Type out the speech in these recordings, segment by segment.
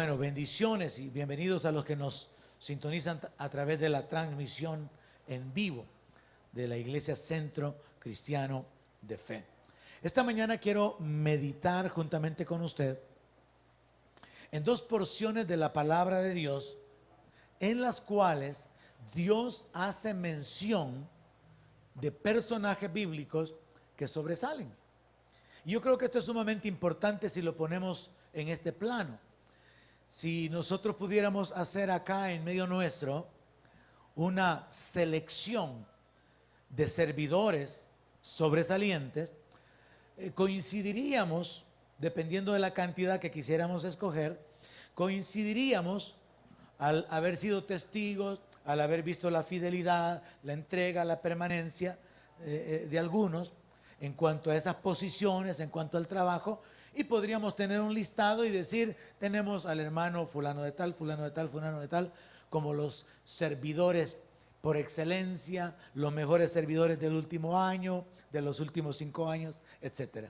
Bueno, bendiciones y bienvenidos a los que nos sintonizan a través de la transmisión en vivo de la Iglesia Centro Cristiano de Fe. Esta mañana quiero meditar juntamente con usted en dos porciones de la palabra de Dios en las cuales Dios hace mención de personajes bíblicos que sobresalen. Y yo creo que esto es sumamente importante si lo ponemos en este plano. Si nosotros pudiéramos hacer acá en medio nuestro una selección de servidores sobresalientes, coincidiríamos, dependiendo de la cantidad que quisiéramos escoger, coincidiríamos al haber sido testigos, al haber visto la fidelidad, la entrega, la permanencia de algunos en cuanto a esas posiciones, en cuanto al trabajo, y podríamos tener un listado y decir, tenemos al hermano fulano de tal, fulano de tal, fulano de tal, como los servidores por excelencia, los mejores servidores del último año, de los últimos 5 años, etc.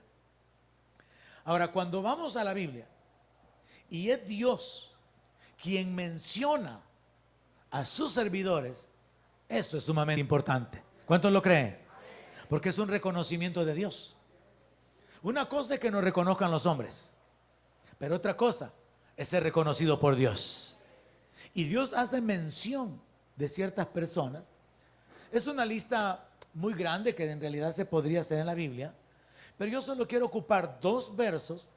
Ahora, cuando vamos a la Biblia, y es Dios quien menciona a sus servidores, eso es sumamente importante. ¿Cuántos lo creen? Porque es un reconocimiento de Dios. Una cosa es que nos reconozcan los hombres, pero otra cosa es ser reconocido por Dios. Y Dios hace mención de ciertas personas. Es una lista muy grande que en realidad se podría hacer en la Biblia, pero yo solo quiero ocupar 2 versos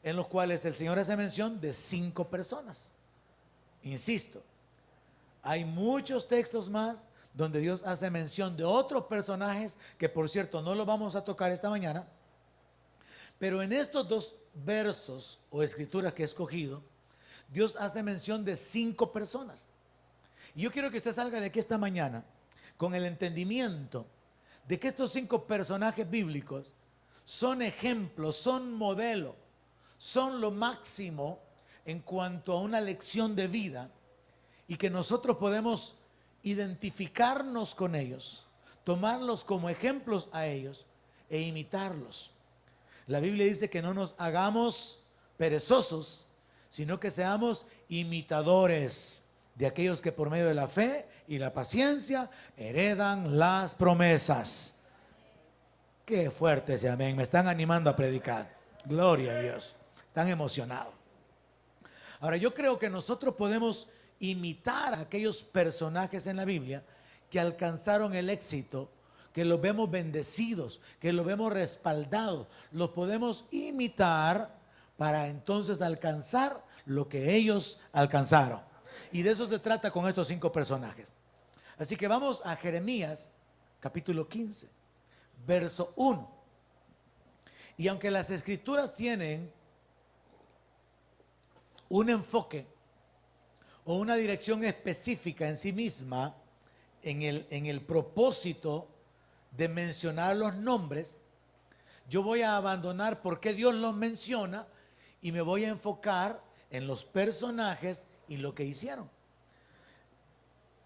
en los cuales el Señor hace mención de 5 personas. Insisto, hay muchos textos más donde Dios hace mención de otros personajes que, por cierto, no los vamos a tocar esta mañana. Pero en estos 2 versos o escrituras que he escogido, Dios hace mención de 5 personas. Y yo quiero que usted salga de aquí esta mañana con el entendimiento de que estos 5 personajes bíblicos son ejemplos, son modelo, son lo máximo en cuanto a una lección de vida, y que nosotros podemos identificarnos con ellos, tomarlos como ejemplos a ellos e imitarlos. La Biblia dice que no nos hagamos perezosos, sino que seamos imitadores de aquellos que por medio de la fe y la paciencia heredan las promesas. Qué fuerte ese amén, me están animando a predicar. Gloria a Dios, están emocionados. Ahora, yo creo que nosotros podemos imitar a aquellos personajes en la Biblia que alcanzaron el éxito, que los vemos bendecidos, que los vemos respaldados. Los podemos imitar para entonces alcanzar lo que ellos alcanzaron. Y de eso se trata con estos 5 personajes. Así que vamos a Jeremías capítulo 15, verso 1. Y aunque las escrituras tienen un enfoque o una dirección específica en sí misma, en el propósito de mencionar los nombres, yo voy a abandonar por qué Dios los menciona y me voy a enfocar en los personajes y lo que hicieron.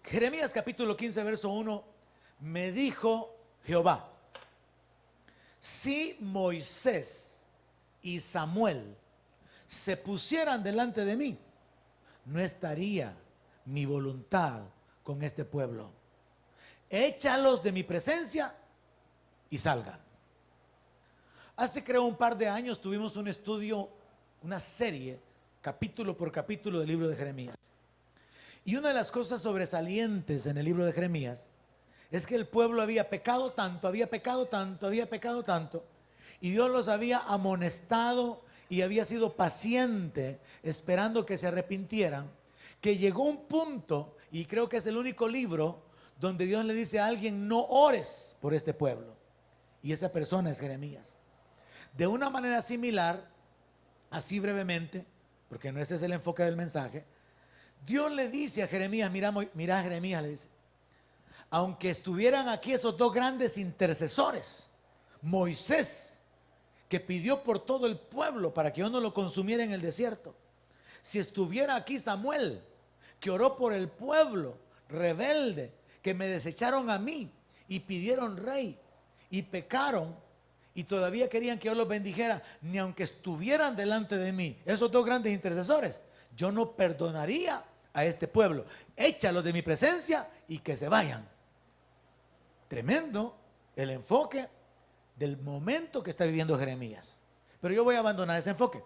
Jeremías capítulo 15, verso 1, me dijo Jehová, si Moisés y Samuel se pusieran delante de mí, no estaría mi voluntad con este pueblo. Échalos de mi presencia y salgan. Hace creo un par de años tuvimos un estudio, una serie, capítulo por capítulo del libro de Jeremías. Y una de las cosas sobresalientes en el libro de Jeremías es que el pueblo había pecado tanto, había pecado tanto, había pecado tanto, y Dios los había amonestado y había sido paciente esperando que se arrepintieran, que llegó un punto, y creo que es el único libro donde Dios le dice a alguien, no ores por este pueblo, y esa persona es Jeremías. De una manera similar, así brevemente, porque no ese es el enfoque del mensaje, Dios le dice a Jeremías, mira Jeremías, le dice, aunque estuvieran aquí esos 2 grandes intercesores, Moisés, que pidió por todo el pueblo para que yo no lo consumiera en el desierto, si estuviera aquí Samuel, que oró por el pueblo rebelde, que me desecharon a mí y pidieron rey y pecaron y todavía querían que yo los bendijera, ni aunque estuvieran delante de mí, esos 2 grandes intercesores, yo no perdonaría a este pueblo. Échalos de mi presencia y que se vayan. Tremendo el enfoque del momento que está viviendo Jeremías. Pero yo voy a abandonar ese enfoque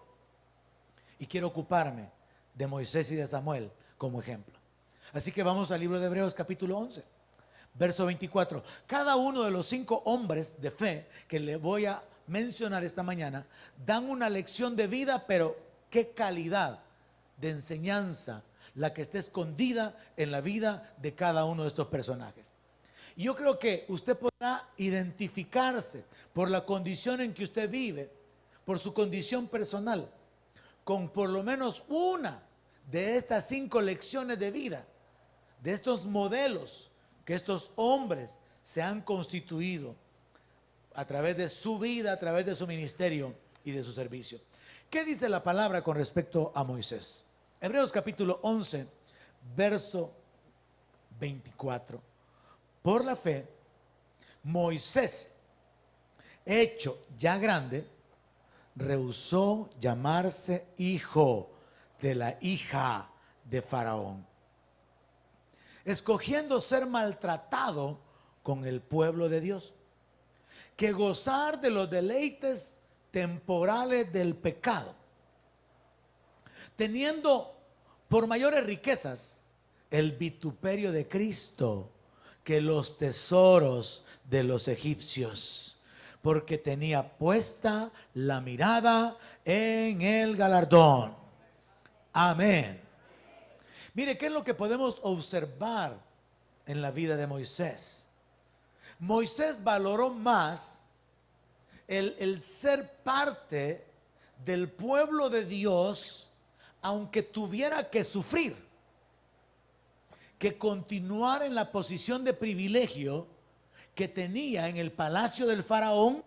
y quiero ocuparme de Moisés y de Samuel como ejemplo. Así que vamos al libro de Hebreos capítulo 11, verso 24. Cada uno de los 5 hombres de fe que le voy a mencionar esta mañana dan una lección de vida, pero qué calidad de enseñanza la que está escondida en la vida de cada uno de estos personajes. Y yo creo que usted podrá identificarse por la condición en que usted vive, por su condición personal, con por lo menos una de estas 5 lecciones de vida, de estos modelos que estos hombres se han constituido a través de su vida, a través de su ministerio y de su servicio. ¿Qué dice la palabra con respecto a Moisés? Hebreos capítulo 11, verso 24. Por la fe, Moisés, hecho ya grande, rehusó llamarse hijo de la hija de Faraón, escogiendo ser maltratado con el pueblo de Dios, que gozar de los deleites temporales del pecado, teniendo por mayores riquezas el vituperio de Cristo que los tesoros de los egipcios, porque tenía puesta la mirada en el galardón. Amén. Mire, ¿qué es lo que podemos observar en la vida de Moisés? Moisés valoró más el ser parte del pueblo de Dios, aunque tuviera que sufrir, que continuar en la posición de privilegio que tenía en el palacio del faraón,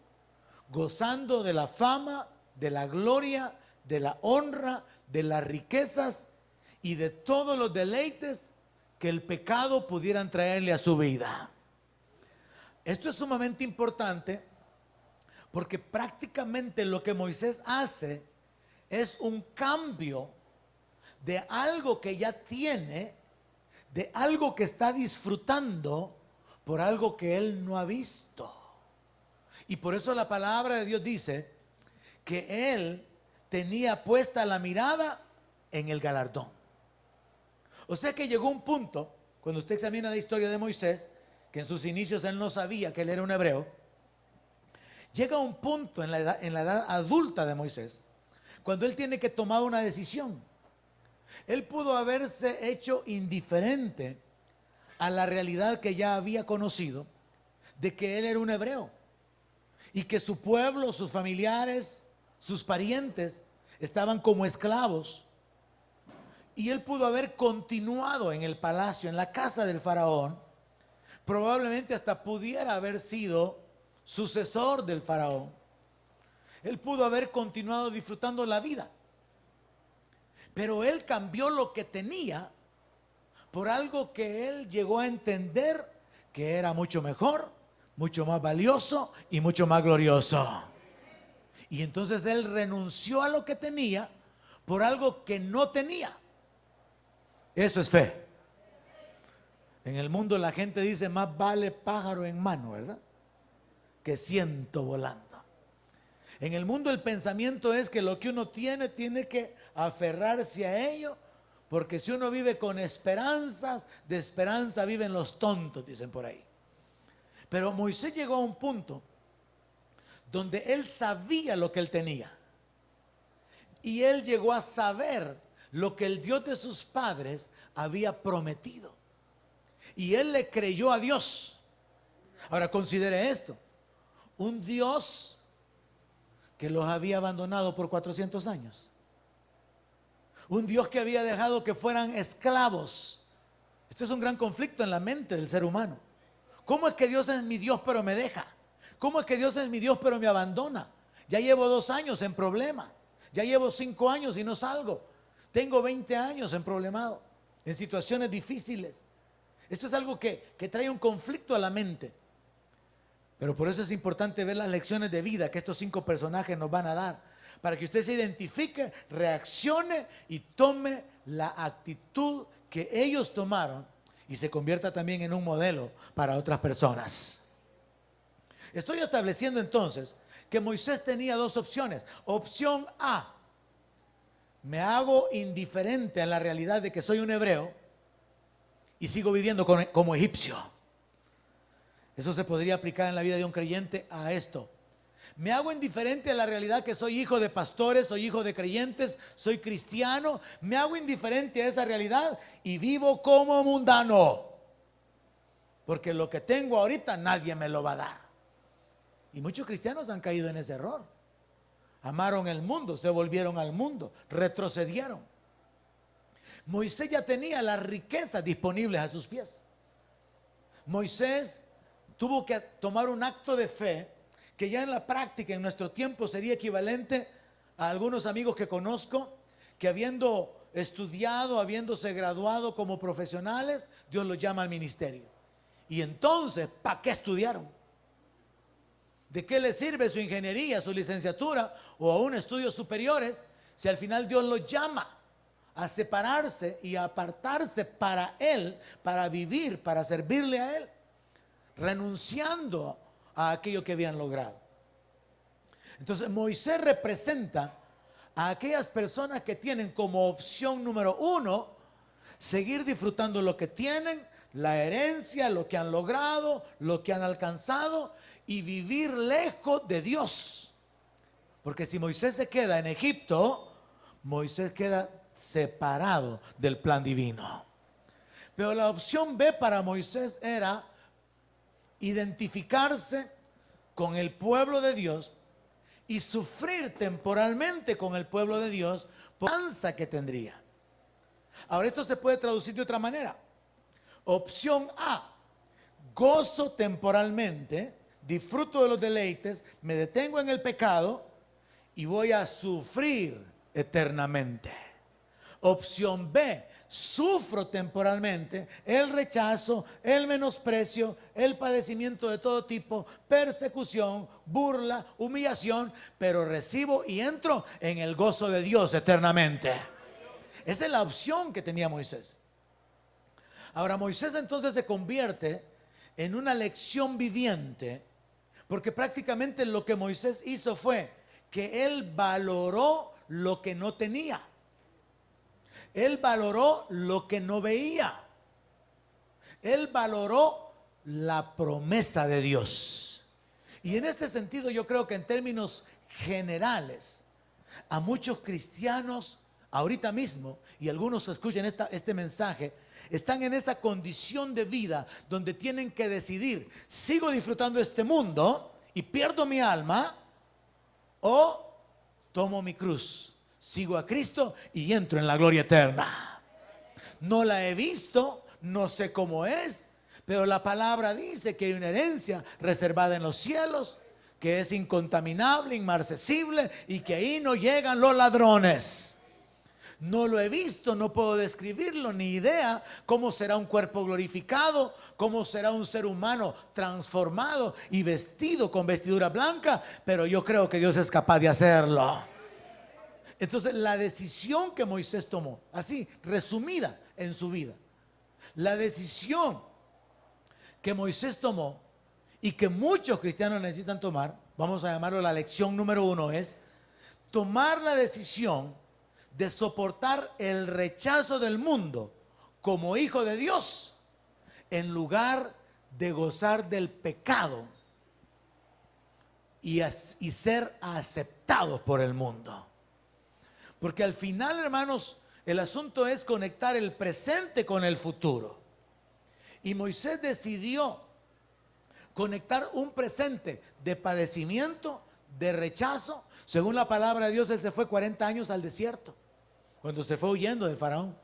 gozando de la fama, de la gloria, de la honra, de las riquezas y de todos los deleites que el pecado pudieran traerle a su vida. Esto es sumamente importante porque prácticamente lo que Moisés hace es un cambio de algo que ya tiene, de algo que está disfrutando, por algo que él no ha visto. Y por eso la palabra de Dios dice que él tenía puesta la mirada en el galardón. O sea que llegó un punto, cuando usted examina la historia de Moisés, que en sus inicios él no sabía que él era un hebreo, llega un punto en la edad adulta de Moisés, cuando él tiene que tomar una decisión. Él pudo haberse hecho indiferente a la realidad que ya había conocido, de que él era un hebreo y que su pueblo, sus familiares, sus parientes estaban como esclavos. Y él pudo haber continuado en el palacio, en la casa del faraón, probablemente hasta pudiera haber sido sucesor del faraón. Él pudo haber continuado disfrutando la vida, pero él cambió lo que tenía por algo que él llegó a entender que era mucho mejor, mucho más valioso y mucho más glorioso. Y entonces él renunció a lo que tenía por algo que no tenía. Eso es fe. En el mundo la gente dice: más vale pájaro en mano, ¿verdad?, que ciento volando. En el mundo el pensamiento es que lo que uno tiene que aferrarse a ello, porque si uno vive con esperanzas, de esperanza viven los tontos, dicen por ahí. Pero Moisés llegó a un punto donde él sabía lo que él tenía, y él llegó a saber lo que el Dios de sus padres había prometido, y él le creyó a Dios. Ahora considere esto: un Dios que los había abandonado por 400 años, un Dios que había dejado que fueran esclavos. Esto es un gran conflicto en la mente del ser humano. ¿Cómo es que Dios es mi Dios pero me deja? ¿Cómo es que Dios es mi Dios pero me abandona? Ya llevo 2 años en problema, ya llevo 5 años y no salgo, tengo 20 años en problemado, en situaciones difíciles. Esto es algo que trae un conflicto a la mente. Pero por eso es importante ver las lecciones de vida que estos 5 personajes nos van a dar, para que usted se identifique, reaccione y tome la actitud que ellos tomaron y se convierta también en un modelo para otras personas. Estoy estableciendo entonces que Moisés tenía 2 opciones. Opción A: me hago indiferente a la realidad de que soy un hebreo y sigo viviendo como egipcio. Eso se podría aplicar en la vida de un creyente a esto. Me hago indiferente a la realidad que soy hijo de pastores, soy hijo de creyentes, soy cristiano. Me hago indiferente a esa realidad y vivo como mundano, porque lo que tengo ahorita nadie me lo va a dar. Y muchos cristianos han caído en ese error. Amaron el mundo, se volvieron al mundo, retrocedieron. Moisés ya tenía las riquezas disponibles a sus pies. Moisés tuvo que tomar un acto de fe que ya en la práctica, en nuestro tiempo, sería equivalente a algunos amigos que conozco que, habiendo estudiado, habiéndose graduado como profesionales, Dios los llama al ministerio. Y entonces, ¿para qué estudiaron? ¿De qué les sirve su ingeniería, su licenciatura o aún estudios superiores si al final Dios los llama a separarse y a apartarse para Él, para vivir, para servirle a Él, renunciando a aquello que habían logrado? Entonces Moisés representa a aquellas personas que tienen como opción número 1 seguir disfrutando lo que tienen, la herencia, lo que han logrado, lo que han alcanzado, y vivir lejos de Dios. Porque si Moisés se queda en Egipto, Moisés queda separado del plan divino. Pero la opción B para Moisés era identificarse con el pueblo de Dios y sufrir temporalmente con el pueblo de Dios por la esperanza que tendría. Ahora, esto se puede traducir de otra manera. Opción A: gozo temporalmente, disfruto de los deleites, me detengo en el pecado y voy a sufrir eternamente. Opción B: sufro temporalmente el rechazo, el menosprecio, el padecimiento de todo tipo, persecución, burla, humillación, pero recibo y entro en el gozo de Dios eternamente. Esa es la opción que tenía Moisés. Ahora, Moisés entonces se convierte en una lección viviente, porque prácticamente lo que Moisés hizo fue que él valoró lo que no tenía. Él valoró lo que no veía. Él valoró la promesa de Dios. Y en este sentido yo creo que en términos generales, a muchos cristianos ahorita mismo, y algunos que escuchen este mensaje, están en esa condición de vida donde tienen que decidir: ¿sigo disfrutando este mundo y pierdo mi alma, o tomo mi cruz, sigo a Cristo y entro en la gloria eterna? No la he visto, no sé cómo es, pero la palabra dice que hay una herencia reservada en los cielos, que es incontaminable, inmarcesible, y que ahí no llegan los ladrones. No lo he visto, no puedo describirlo, ni idea cómo será un cuerpo glorificado, cómo será un ser humano transformado y vestido con vestidura blanca, pero yo creo que Dios es capaz de hacerlo. Entonces, la decisión que Moisés tomó, así resumida en su vida, la decisión que Moisés tomó y que muchos cristianos necesitan tomar, vamos a llamarlo la lección número 1, es tomar la decisión de soportar el rechazo del mundo como hijo de Dios, en lugar de gozar del pecado y ser aceptados por el mundo. Porque al final, hermanos, el asunto es conectar el presente con el futuro. Y Moisés decidió conectar un presente de padecimiento, de rechazo. Según la palabra de Dios, él se fue 40 años al desierto, cuando se fue huyendo de Faraón.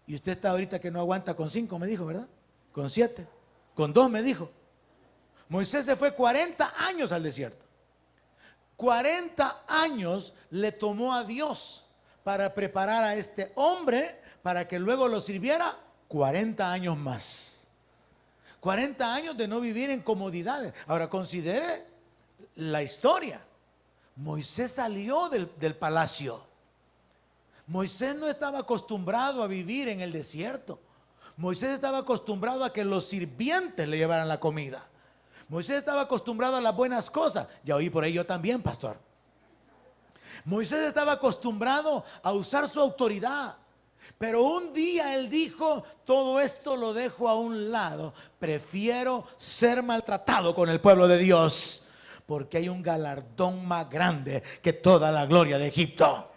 Y usted está ahorita que no aguanta con 5, me dijo, ¿verdad? Con 7, con 2 me dijo. Moisés se fue 40 años al desierto. 40 años le tomó a Dios para preparar a este hombre para que luego lo sirviera 40 años más. 40 años de no vivir en comodidades. Ahora considere la historia. Moisés salió del palacio. Moisés no estaba acostumbrado a vivir en el desierto. Moisés estaba acostumbrado a que los sirvientes le llevaran la comida. Moisés estaba acostumbrado a las buenas cosas. Ya oí por ahí yo también, pastor. Moisés estaba acostumbrado a usar su autoridad. Pero un día él dijo: todo esto lo dejo a un lado. Prefiero ser maltratado con el pueblo de Dios, porque hay un galardón más grande que toda la gloria de Egipto.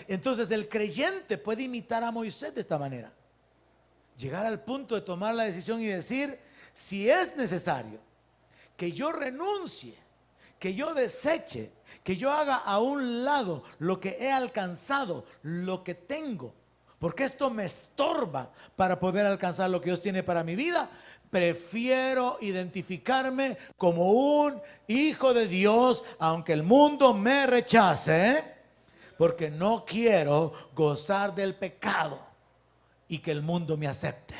Entonces el creyente puede imitar a Moisés de esta manera. Llegar al punto de tomar la decisión y decir: si es necesario que yo renuncie, que yo deseche, que yo haga a un lado lo que he alcanzado, lo que tengo, porque esto me estorba para poder alcanzar lo que Dios tiene para mi vida, prefiero identificarme como un hijo de Dios, aunque el mundo me rechace, porque no quiero gozar del pecado y que el mundo me acepte.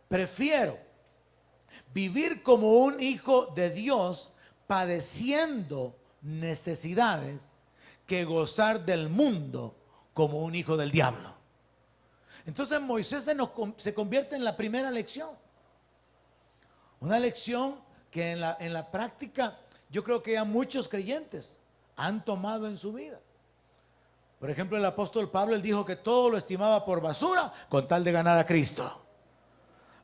Prefiero vivir como un hijo de Dios padeciendo necesidades que gozar del mundo como un hijo del diablo. Entonces Moisés se convierte en la primera lección. Una lección que en la práctica yo creo que ya muchos creyentes han tomado en su vida. Por ejemplo, el apóstol Pablo, él dijo que todo lo estimaba por basura con tal de ganar a Cristo.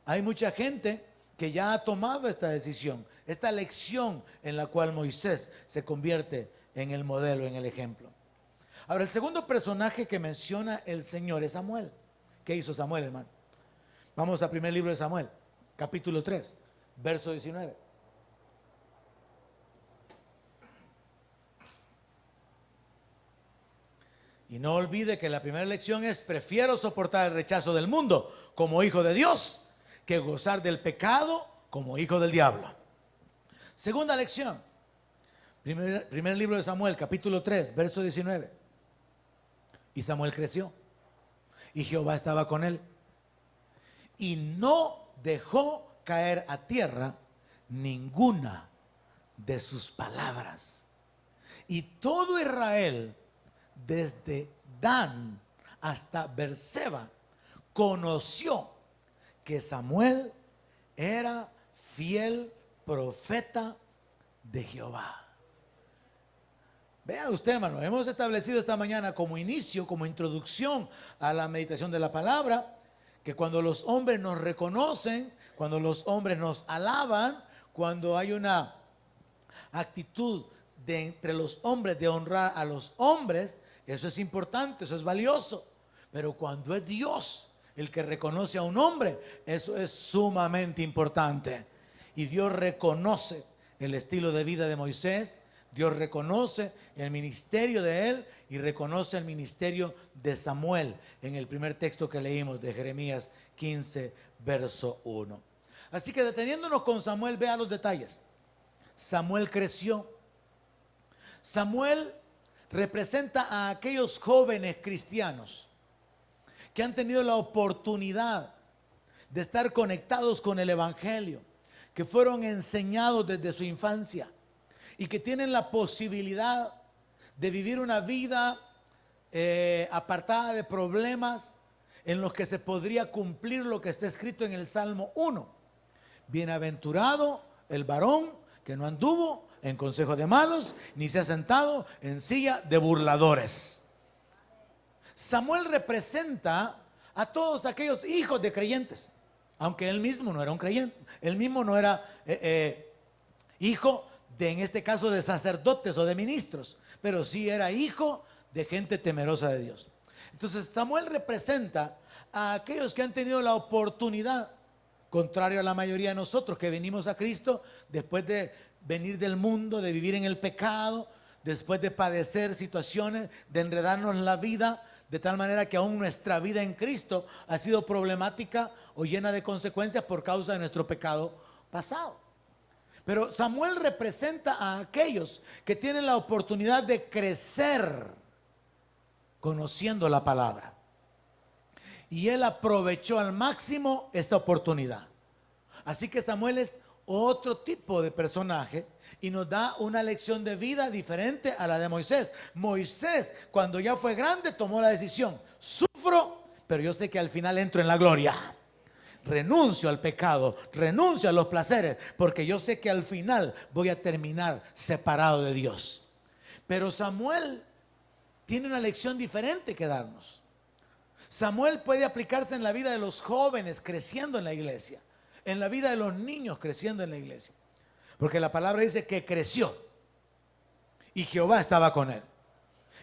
Hay mucha gente que ya ha tomado esta decisión, esta lección en la cual Moisés se convierte en el modelo, en el ejemplo. Ahora, el segundo personaje que menciona el Señor es Samuel. ¿Qué hizo Samuel, hermano? Vamos al primer libro de Samuel, capítulo 3, verso 19. Y no olvide que la primera lección es: prefiero soportar el rechazo del mundo como hijo de Dios que gozar del pecado como hijo del diablo. Segunda lección, primer libro de Samuel, capítulo 3, verso 19. Y Samuel creció, y Jehová estaba con él, y no dejó caer a tierra ninguna de sus palabras. Y todo Israel, desde Dan hasta Berseba, conoció que Samuel era fiel profeta de Jehová. Vea usted, hermano, hemos establecido esta mañana como inicio, como introducción a la meditación de la palabra, que cuando los hombres nos reconocen, cuando los hombres nos alaban, cuando hay una actitud de entre los hombres de honrar a los hombres, eso es importante, eso es valioso. Pero cuando es Dios el que reconoce a un hombre, eso es sumamente importante. Y Dios reconoce el estilo de vida de Moisés, Dios reconoce el ministerio de él y reconoce el ministerio de Samuel en el primer texto que leímos de Jeremías 15, verso 1. Así que deteniéndonos con Samuel, vea los detalles. Samuel creció. Samuel representa a aquellos jóvenes cristianos que han tenido la oportunidad de estar conectados con el evangelio, que fueron enseñados desde su infancia y que tienen la posibilidad de vivir una vida apartada de problemas, en los que se podría cumplir lo que está escrito en el Salmo 1. Bienaventurado el varón que no anduvo en consejo de malos, ni se ha sentado en silla de burladores. Samuel representa a todos aquellos hijos de creyentes, aunque él mismo no era un creyente, él mismo no era hijo de, en este caso, de sacerdotes o de ministros, pero sí era hijo de gente temerosa de Dios. Entonces Samuel representa a aquellos que han tenido la oportunidad, contrario a la mayoría de nosotros que venimos a Cristo después de venir del mundo, de vivir en el pecado, después de padecer situaciones, de enredarnos la vida, de tal manera que aún nuestra vida en Cristo ha sido problemática o llena de consecuencias por causa de nuestro pecado pasado. Pero Samuel representa a aquellos que tienen la oportunidad de crecer conociendo la palabra. Y él aprovechó al máximo esta oportunidad. Así que Samuel es otro tipo de personaje y nos da una lección de vida diferente a la de Moisés. Moisés, cuando ya fue grande, tomó la decisión: sufro, pero yo sé que al final entro en la gloria. Renuncio al pecado, renuncio a los placeres, porque yo sé que al final voy a terminar separado de Dios. Pero Samuel tiene una lección diferente que darnos. Samuel puede aplicarse en la vida de los jóvenes creciendo en la iglesia, en la vida de los niños creciendo en la iglesia, porque la palabra dice que creció y Jehová estaba con él.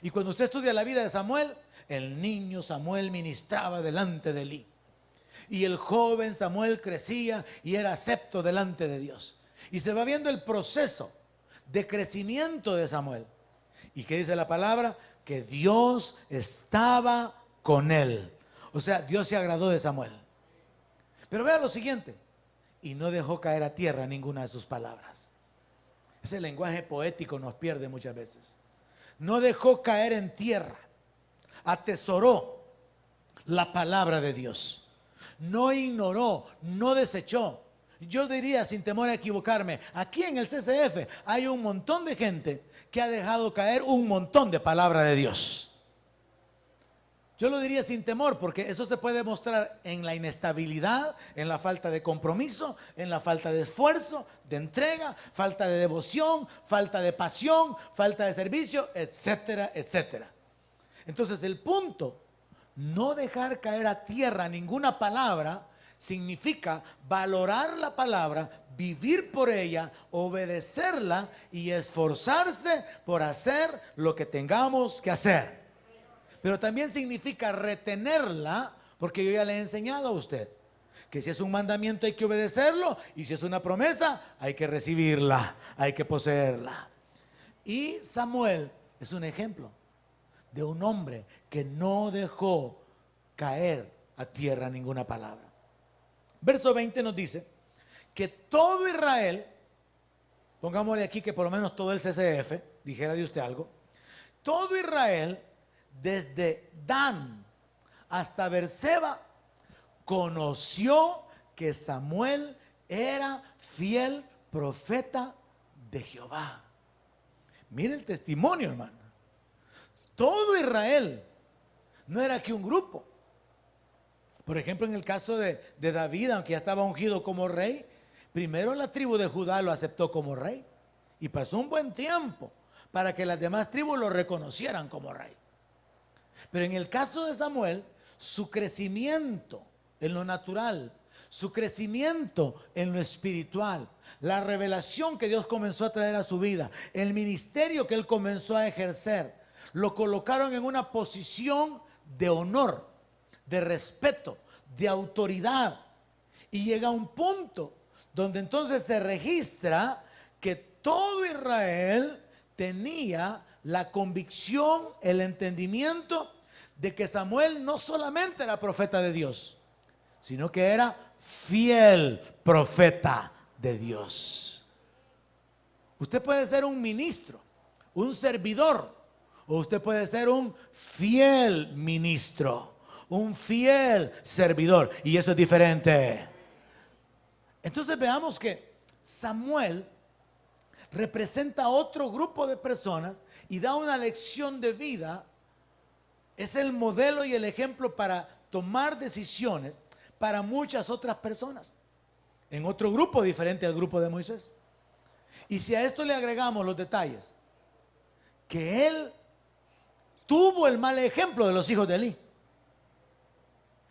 Y cuando usted estudia la vida de Samuel, el niño Samuel ministraba delante de Elí, y el joven Samuel crecía y era acepto delante de Dios. Y se va viendo el proceso de crecimiento de Samuel. ¿Y qué dice la palabra? Que Dios estaba con él. O sea, Dios se agradó de Samuel. Pero vea lo siguiente: y no dejó caer a tierra ninguna de sus palabras. Ese lenguaje poético nos pierde muchas veces. No dejó caer en tierra, atesoró la palabra de Dios. No ignoró, no desechó. Yo diría, sin temor a equivocarme, aquí en el CCF hay un montón de gente que ha dejado caer un montón de palabra de Dios. Yo lo diría sin temor, porque eso se puede mostrar en la inestabilidad, en la falta de compromiso, en la falta de esfuerzo, de entrega, falta de devoción, falta de pasión, falta de servicio, etcétera, etcétera. Entonces el punto: no dejar caer a tierra ninguna palabra significa valorar la palabra, vivir por ella, obedecerla y esforzarse por hacer lo que tengamos que hacer. Pero también significa retenerla, porque yo ya le he enseñado a usted que si es un mandamiento hay que obedecerlo, y si es una promesa hay que recibirla, hay que poseerla. Y Samuel es un ejemplo de un hombre que no dejó caer a tierra ninguna palabra. Verso 20 nos dice que todo Israel, pongámosle aquí que por lo menos todo el CCF, dijera de usted algo, todo Israel, desde Dan hasta Berseba, conoció que Samuel era fiel profeta de Jehová. Mire el testimonio, hermano. Todo Israel, no era que un grupo. Por ejemplo, en el caso de David, aunque ya estaba ungido como rey, primero la tribu de Judá lo aceptó como rey, y pasó un buen tiempo para que las demás tribus lo reconocieran como rey. Pero en el caso de Samuel, su crecimiento en lo natural, su crecimiento en lo espiritual, la revelación que Dios comenzó a traer a su vida, el ministerio que él comenzó a ejercer, lo colocaron en una posición de honor, de respeto, de autoridad. Y llega un punto donde entonces se registra que todo Israel tenía la convicción, el entendimiento de que Samuel no solamente era profeta de Dios, sino que era fiel profeta de Dios. Usted puede ser un ministro, un servidor, o usted puede ser un fiel ministro, un fiel servidor, y eso es diferente. Entonces veamos que Samuel representa otro grupo de personas y da una lección de vida. Es el modelo y el ejemplo para tomar decisiones para muchas otras personas, en otro grupo diferente al grupo de Moisés. Y si a esto le agregamos los detalles, que él tuvo el mal ejemplo de los hijos de Elí.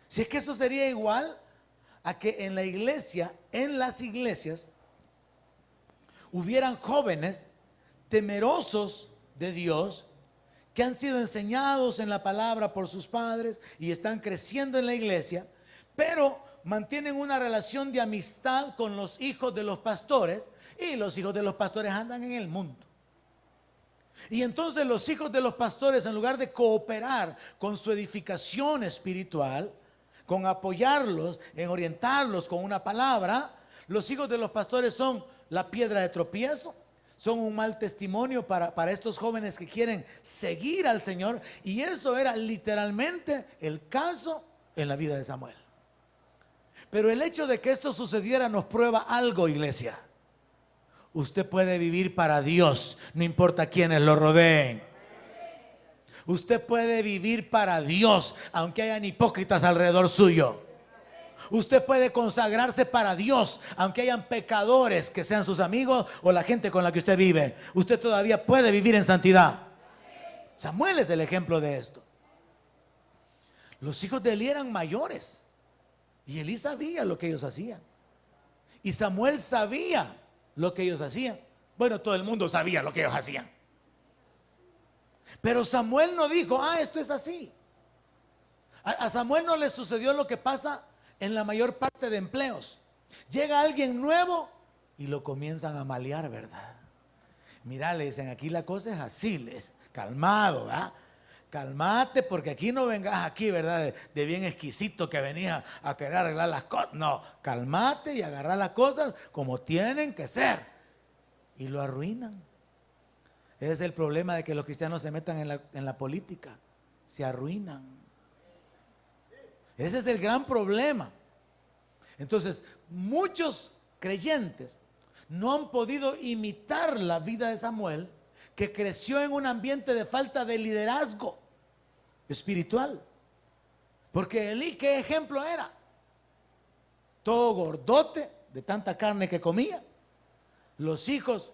Si es que eso sería igual a que en la iglesia, en las iglesias, hubieran jóvenes temerosos de Dios, que han sido enseñados en la palabra por sus padres y están creciendo en la iglesia, pero mantienen una relación de amistad con los hijos de los pastores, y los hijos de los pastores andan en el mundo. Y entonces los hijos de los pastores, en lugar de cooperar con su edificación espiritual, con apoyarlos, en orientarlos con una palabra, los hijos de los pastores son la piedra de tropiezo, son un mal testimonio para estos jóvenes que quieren seguir al Señor. Y eso era literalmente el caso en la vida de Samuel. Pero el hecho de que esto sucediera nos prueba algo, iglesia. Usted puede vivir para Dios, no importa quiénes lo rodeen. Usted puede vivir para Dios, aunque hayan hipócritas alrededor suyo. Usted puede consagrarse para Dios, aunque hayan pecadores que sean sus amigos o la gente con la que usted vive. Usted todavía puede vivir en santidad. Samuel es el ejemplo de esto. Los hijos de Elí eran mayores y Elí sabía lo que ellos hacían. Y Samuel sabía lo que ellos hacían. Bueno, todo el mundo sabía lo que ellos hacían. Pero Samuel no dijo, esto es así. A Samuel no le sucedió lo que pasa en la mayor parte de empleos. Llega alguien nuevo y lo comienzan a malear, ¿verdad? Mira, le dicen, aquí la cosa es así, calmado, ¿verdad? Cálmate, porque aquí no vengas aquí, ¿verdad? De bien exquisito que venía a querer arreglar las cosas. No, cálmate y agarra las cosas como tienen que ser. Y lo arruinan. Ese es el problema de que los cristianos se metan en la política. Se arruinan. Ese es el gran problema. Entonces, muchos creyentes no han podido imitar la vida de Samuel, que creció en un ambiente de falta de liderazgo espiritual. Porque Elí, ¿qué ejemplo era? Todo gordote de tanta carne que comía, los hijos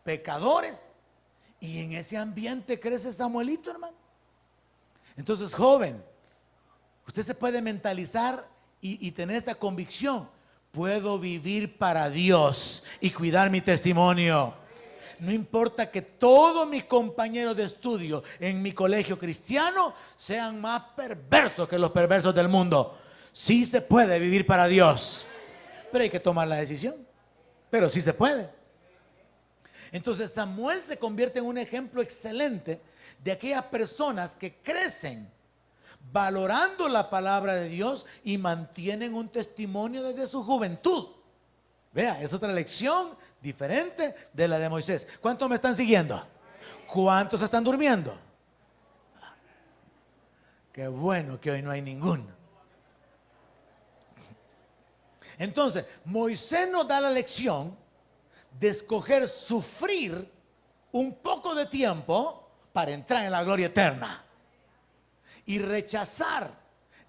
pecadores, y en ese ambiente crece Samuelito, hermano. Entonces, joven, usted se puede mentalizar y tener esta convicción: puedo vivir para Dios y cuidar mi testimonio. No importa que todos mis compañeros de estudio en mi colegio cristiano sean más perversos que los perversos del mundo. Sí se puede vivir para Dios, pero hay que tomar la decisión. Pero sí se puede. Entonces Samuel se convierte en un ejemplo excelente de aquellas personas que crecen valorando la palabra de Dios y mantienen un testimonio desde su juventud. Vea, es otra lección diferente de la de Moisés. ¿Cuántos me están siguiendo? ¿Cuántos están durmiendo? Qué bueno que hoy no hay ninguno. Entonces, Moisés nos da la lección de escoger sufrir un poco de tiempo para entrar en la gloria eterna, y rechazar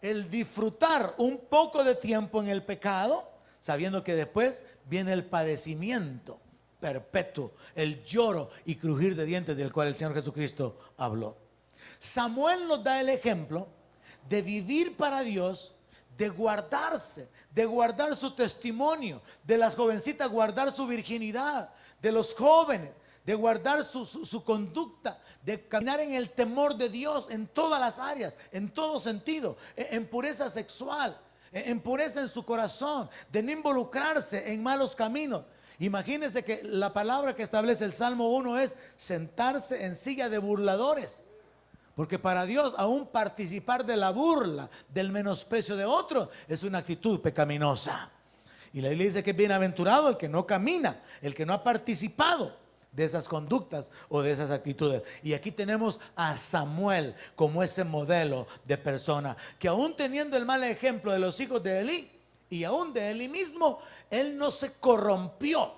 el disfrutar un poco de tiempo en el pecado, sabiendo que después viene el padecimiento perpetuo, el lloro y crujir de dientes del cual el Señor Jesucristo habló. Samuel nos da el ejemplo de vivir para Dios, de guardarse, de guardar su testimonio, de las jovencitas guardar su virginidad, de los jóvenes de guardar su conducta, de caminar en el temor de Dios en todas las áreas, en todo sentido, en pureza sexual, en pureza en su corazón, de no involucrarse en malos caminos. Imagínense que la palabra que establece el Salmo 1 es sentarse en silla de burladores. Porque para Dios aún participar de la burla, del menosprecio de otro, es una actitud pecaminosa. Y la Biblia dice que es bienaventurado el que no camina, el que no ha participado de esas conductas o de esas actitudes. Y aquí tenemos a Samuel como ese modelo de persona que, aún teniendo el mal ejemplo de los hijos de Elí y aún de Elí mismo, él no se corrompió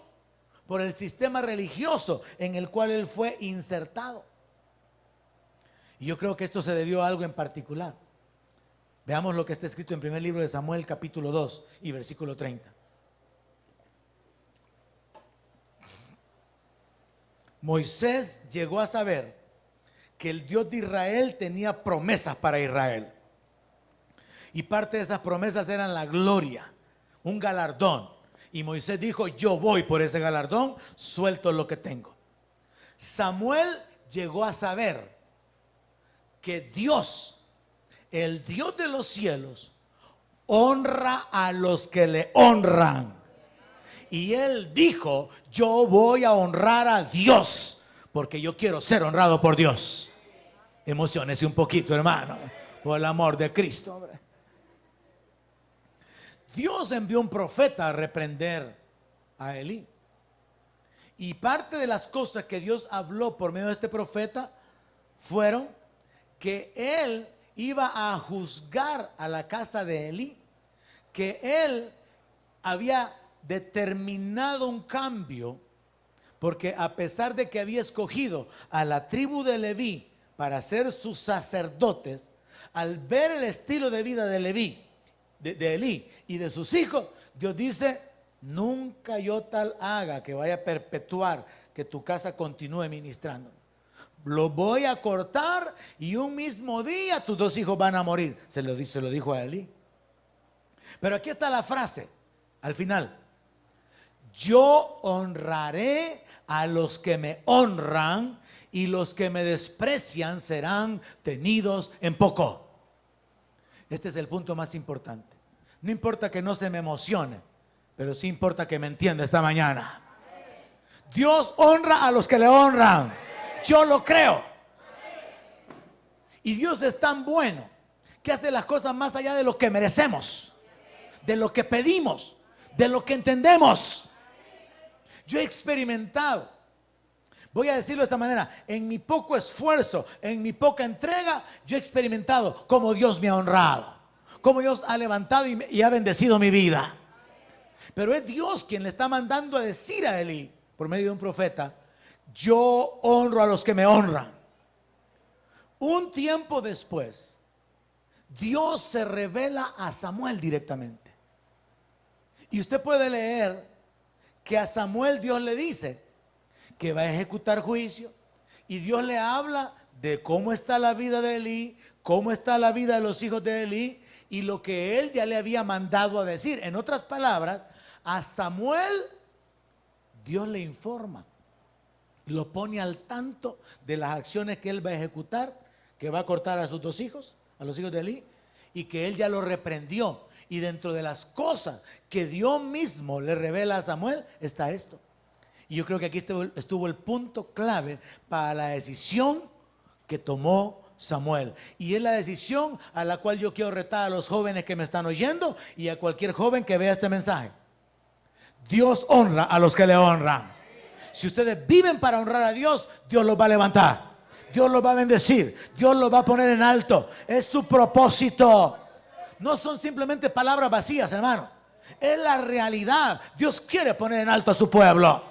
por el sistema religioso en el cual él fue insertado. Y yo creo que esto se debió a algo en particular. Veamos lo que está escrito en primer libro de Samuel, capítulo 2 y versículo 30. Moisés llegó a saber que el Dios de Israel tenía promesas para Israel. Y parte de esas promesas eran la gloria, un galardón. Y Moisés dijo: yo voy por ese galardón, suelto lo que tengo. Samuel llegó a saber que Dios, el Dios de los cielos, honra a los que le honran. Y él dijo: yo voy a honrar a Dios, porque yo quiero ser honrado por Dios. Emociónese un poquito, hermano, por el amor de Cristo, hombre. Dios envió un profeta a reprender a Elí. Y parte de las cosas que Dios habló por medio de este profeta fueron que él iba a juzgar a la casa de Elí, que él había determinado un cambio, porque a pesar de que había escogido a la tribu de Leví para ser sus sacerdotes, al ver el estilo de vida de Leví, de Elí y de sus hijos, Dios dice: nunca yo tal haga que vaya a perpetuar que tu casa continúe ministrando. Lo voy a cortar y un mismo día tus 2 hijos van a morir. Se lo dijo a Elí. Pero aquí está la frase al final: yo honraré a los que me honran y los que me desprecian serán tenidos en poco. Este es el punto más importante. No importa que no se me emocione, pero sí importa que me entienda esta mañana. Dios honra a los que le honran. Yo lo creo. Y Dios es tan bueno que hace las cosas más allá de lo que merecemos, de lo que pedimos, de lo que entendemos. Yo he experimentado, voy a decirlo de esta manera, en mi poco esfuerzo, en mi poca entrega, yo he experimentado cómo Dios me ha honrado, cómo Dios ha levantado y ha bendecido mi vida. Pero es Dios quien le está mandando a decir a Elí, por medio de un profeta: yo honro a los que me honran. Un tiempo después, Dios se revela a Samuel directamente. Y usted puede leer que a Samuel Dios le dice que va a ejecutar juicio, y Dios le habla de cómo está la vida de Elí, cómo está la vida de los hijos de Elí y lo que él ya le había mandado a decir. En otras palabras, a Samuel Dios le informa, lo pone al tanto de las acciones que él va a ejecutar, que va a cortar a sus 2 hijos, a los hijos de Elí, y que él ya lo reprendió. Y dentro de las cosas que Dios mismo le revela a Samuel está esto. Y yo creo que aquí estuvo el punto clave para la decisión que tomó Samuel. Y es la decisión a la cual yo quiero retar a los jóvenes que me están oyendo y a cualquier joven que vea este mensaje. Dios honra a los que le honran. Si ustedes viven para honrar a Dios, Dios los va a levantar, Dios los va a bendecir, Dios los va a poner en alto. Es su propósito. No son simplemente palabras vacías, hermano. Es la realidad. Dios quiere poner en alto a su pueblo,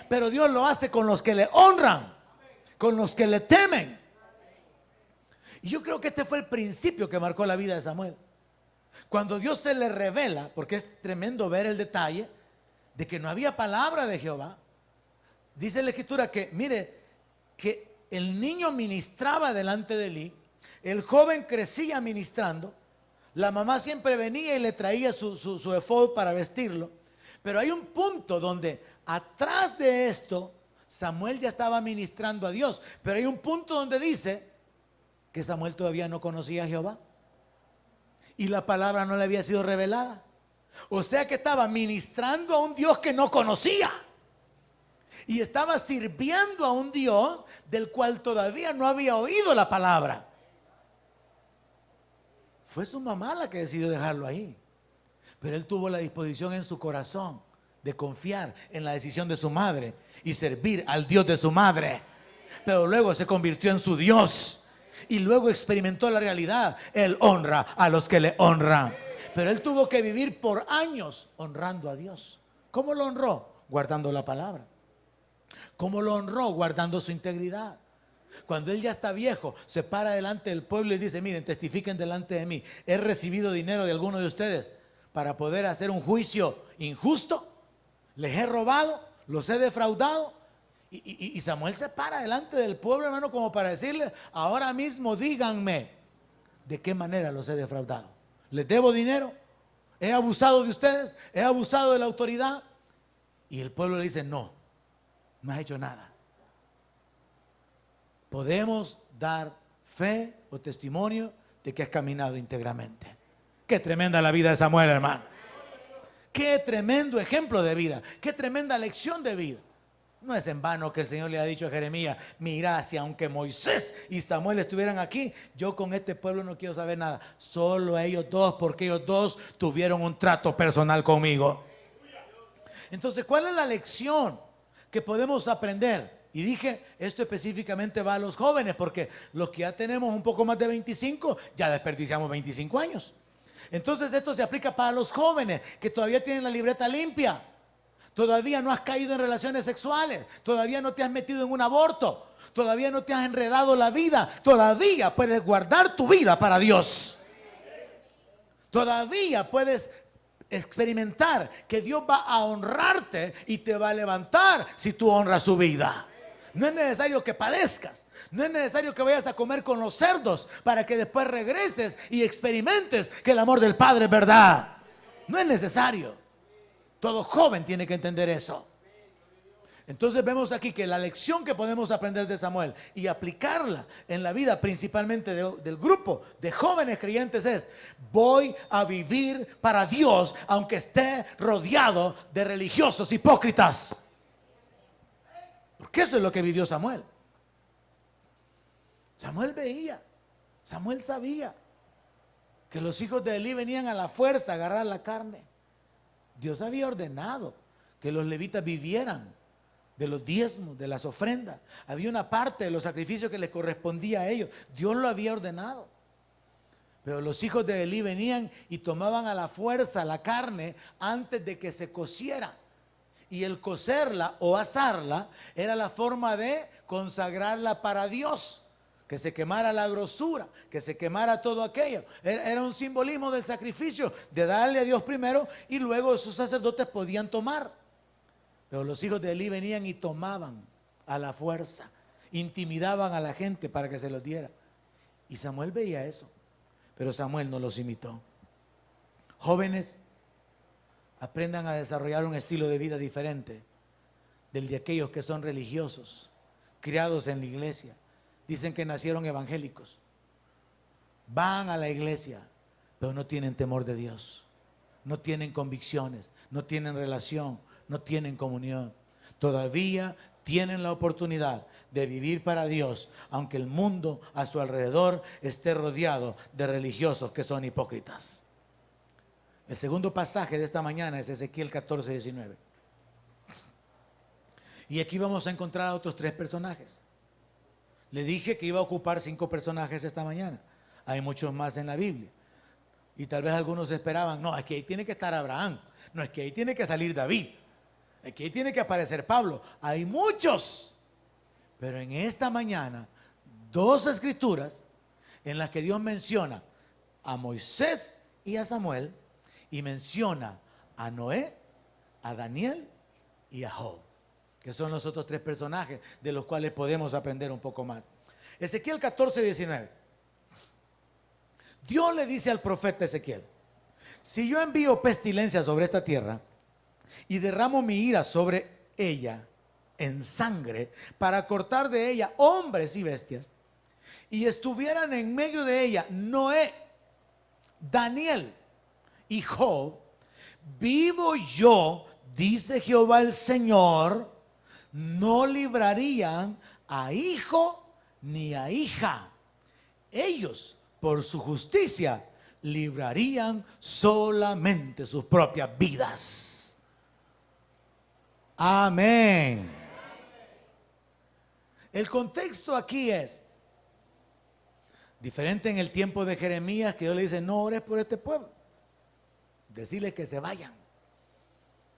pero Dios lo hace con los que le honran, con los que le temen. Y yo creo que este fue el principio que marcó la vida de Samuel. Cuando Dios se le revela, porque es tremendo ver el detalle de que no había palabra de Jehová. Dice la escritura que, mire, que el niño ministraba delante de Elí, el joven crecía ministrando, la mamá siempre venía y le traía su efod para vestirlo. Pero hay un punto donde atrás de esto Samuel ya estaba ministrando a Dios, pero hay un punto donde dice que Samuel todavía no conocía a Jehová y la palabra no le había sido revelada. O sea que estaba ministrando a un Dios que no conocía y estaba sirviendo a un Dios del cual todavía no había oído la palabra. Fue su mamá la que decidió dejarlo ahí, pero él tuvo la disposición en su corazón de confiar en la decisión de su madre y servir al Dios de su madre. Pero luego se convirtió en su Dios y luego experimentó la realidad. Él honra a los que le honran. Pero él tuvo que vivir por años honrando a Dios. ¿Cómo lo honró? Guardando la palabra. ¿Cómo lo honró? Guardando su integridad. Cuando él ya está viejo, se para delante del pueblo y dice: miren, testifiquen delante de mí, he recibido dinero de alguno de ustedes para poder hacer un juicio injusto, les he robado, los he defraudado. Y Samuel se para delante del pueblo, hermano, como para decirle: ahora mismo díganme de qué manera los he defraudado. ¿Les debo dinero? ¿He abusado de ustedes? ¿He abusado de la autoridad? Y el pueblo le dice: no, no has hecho nada. Podemos dar fe o testimonio de que has caminado íntegramente. Qué tremenda la vida de Samuel, hermano. Qué tremendo ejemplo de vida. Qué tremenda lección de vida. No es en vano que el Señor le ha dicho a Jeremías: mira, si aunque Moisés y Samuel estuvieran aquí, yo con este pueblo no quiero saber nada. Solo ellos dos, porque ellos dos tuvieron un trato personal conmigo. Entonces, ¿cuál es la lección que podemos aprender? Y dije, esto específicamente va a los jóvenes, porque los que ya tenemos un poco más de 25, ya desperdiciamos 25 años. Entonces esto se aplica para los jóvenes que todavía tienen la libreta limpia. Todavía no has caído en relaciones sexuales. Todavía no te has metido en un aborto. Todavía no te has enredado la vida. Todavía puedes guardar tu vida para Dios. Todavía puedes experimentar que Dios va a honrarte y te va a levantar si tú honras su vida. No es necesario que padezcas. No es necesario que vayas a comer con los cerdos para que después regreses y experimentes que el amor del Padre es verdad. No es necesario. Todo joven tiene que entender eso. Entonces vemos aquí que la lección que podemos aprender de Samuel y aplicarla en la vida principalmente del grupo de jóvenes creyentes es: voy a vivir para Dios aunque esté rodeado de religiosos hipócritas. Porque eso es lo que vivió Samuel. Samuel veía, Samuel sabía que los hijos de Elí venían a la fuerza a agarrar la carne. Dios había ordenado que los levitas vivieran de los diezmos, de las ofrendas. Había una parte de los sacrificios que les correspondía a ellos. Dios lo había ordenado. Pero los hijos de Elí venían y tomaban a la fuerza la carne antes de que se cociera. Y el cocerla o asarla era la forma de consagrarla para Dios. Que se quemara la grosura, que se quemara todo aquello. Era un simbolismo del sacrificio, de darle a Dios primero y luego esos sacerdotes podían tomar. Pero los hijos de Elí venían y tomaban a la fuerza, intimidaban a la gente para que se los diera. Y Samuel veía eso, pero Samuel no los imitó. Jóvenes, aprendan a desarrollar un estilo de vida diferente del de aquellos que son religiosos, criados en la iglesia. Dicen que nacieron evangélicos, van a la iglesia, pero no tienen temor de Dios, no tienen convicciones, no tienen relación, no tienen comunión. Todavía tienen la oportunidad de vivir para Dios, aunque el mundo a su alrededor esté rodeado de religiosos que son hipócritas. El segundo pasaje de esta mañana es Ezequiel 14:19. Y aquí vamos a encontrar a otros 3 personajes. Le dije que iba a ocupar 5 personajes esta mañana. Hay muchos más en la Biblia. Y tal vez algunos esperaban, no, es que ahí tiene que estar Abraham. No, es que ahí tiene que salir David. Es que ahí tiene que aparecer Pablo. Hay muchos. Pero en esta mañana, 2 escrituras en las que Dios menciona a Moisés y a Samuel, y menciona a Noé, a Daniel y a Job, que son los otros 3 personajes de los cuales podemos aprender un poco más. Ezequiel 14:19. Dios le dice al profeta Ezequiel: si yo envío pestilencia sobre esta tierra y derramo mi ira sobre ella en sangre para cortar de ella hombres y bestias, y estuvieran en medio de ella Noé, Daniel y Job, vivo yo, dice Jehová el Señor, no librarían a hijo ni a hija. Ellos, por su justicia, librarían solamente sus propias vidas. Amén. El contexto aquí es diferente en el tiempo de Jeremías, que Dios le dice: no ores por este pueblo, decirles que se vayan.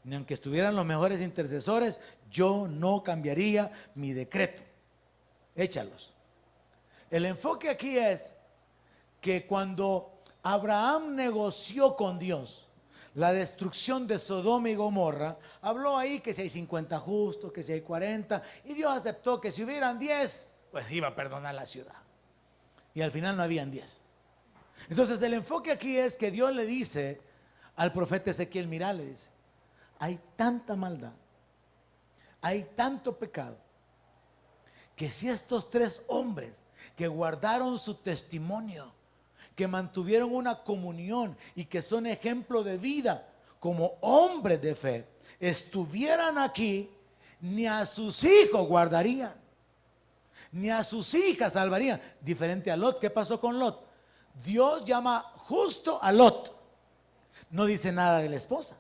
Ni aunque estuvieran los mejores intercesores, yo no cambiaría mi decreto. Échalos. El enfoque aquí es que cuando Abraham negoció con Dios la destrucción de Sodoma y Gomorra, habló ahí que si hay 50 justos, que si hay 40, y Dios aceptó que si hubieran 10, pues iba a perdonar la ciudad. Y al final no habían 10. Entonces el enfoque aquí es que Dios le dice al profeta Ezequiel: mira, le dice, hay tanta maldad, hay tanto pecado, que si estos 3 hombres que guardaron su testimonio, que mantuvieron una comunión y que son ejemplo de vida como hombres de fe, estuvieran aquí, ni a sus hijos guardarían, ni a sus hijas salvarían. Diferente a Lot. ¿Qué pasó con Lot? Dios llama justo a Lot, no dice nada de la esposa.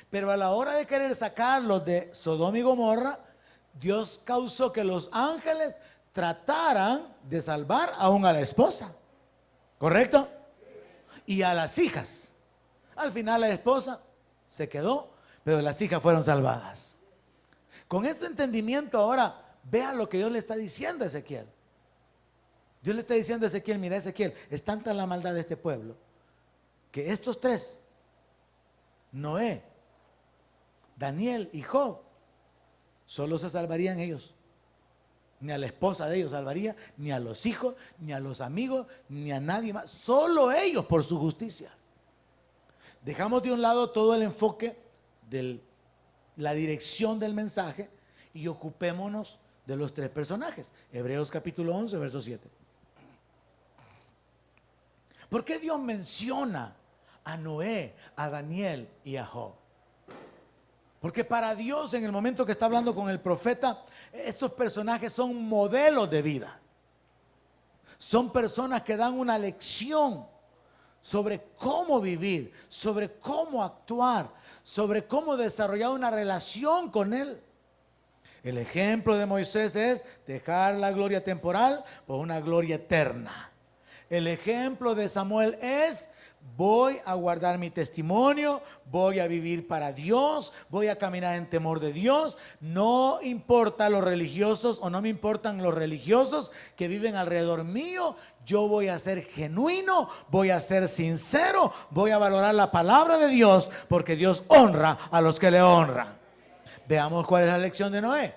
Pero a la hora de querer sacarlos de Sodoma y Gomorra, Dios causó que los ángeles trataran de salvar aún a la esposa. ¿Correcto? y a las hijas. Al final la esposa se quedó, pero las hijas fueron salvadas. Con este entendimiento ahora, vea lo que Dios le está diciendo a Ezequiel. Dios le está diciendo a Ezequiel, mira Ezequiel, es tanta la maldad de este pueblo, que estos tres, Noé, Daniel y Job, solo se salvarían ellos. Ni a la esposa de ellos salvaría, ni a los hijos, ni a los amigos, ni a nadie más. Solo ellos por su justicia. Dejamos de un lado todo el enfoque de la dirección del mensaje y ocupémonos de los tres personajes. Hebreos capítulo 11, verso 7. ¿Por qué Dios menciona a Noé, a Daniel y a Job? Porque para Dios, en el momento que está hablando con el profeta, estos personajes son modelos de vida. Son personas que dan una lección sobre cómo vivir, sobre cómo actuar, sobre cómo desarrollar una relación con Él. El ejemplo de Moisés es dejar la gloria temporal por una gloria eterna. El ejemplo de Samuel es: voy a guardar mi testimonio, voy a vivir para Dios, voy a caminar en temor de Dios. No importa los religiosos o no me importan los religiosos que viven alrededor mío. Yo voy a ser genuino, voy a ser sincero, voy a valorar la palabra de Dios, porque Dios honra a los que le honran. Veamos cuál es la lección de Noé.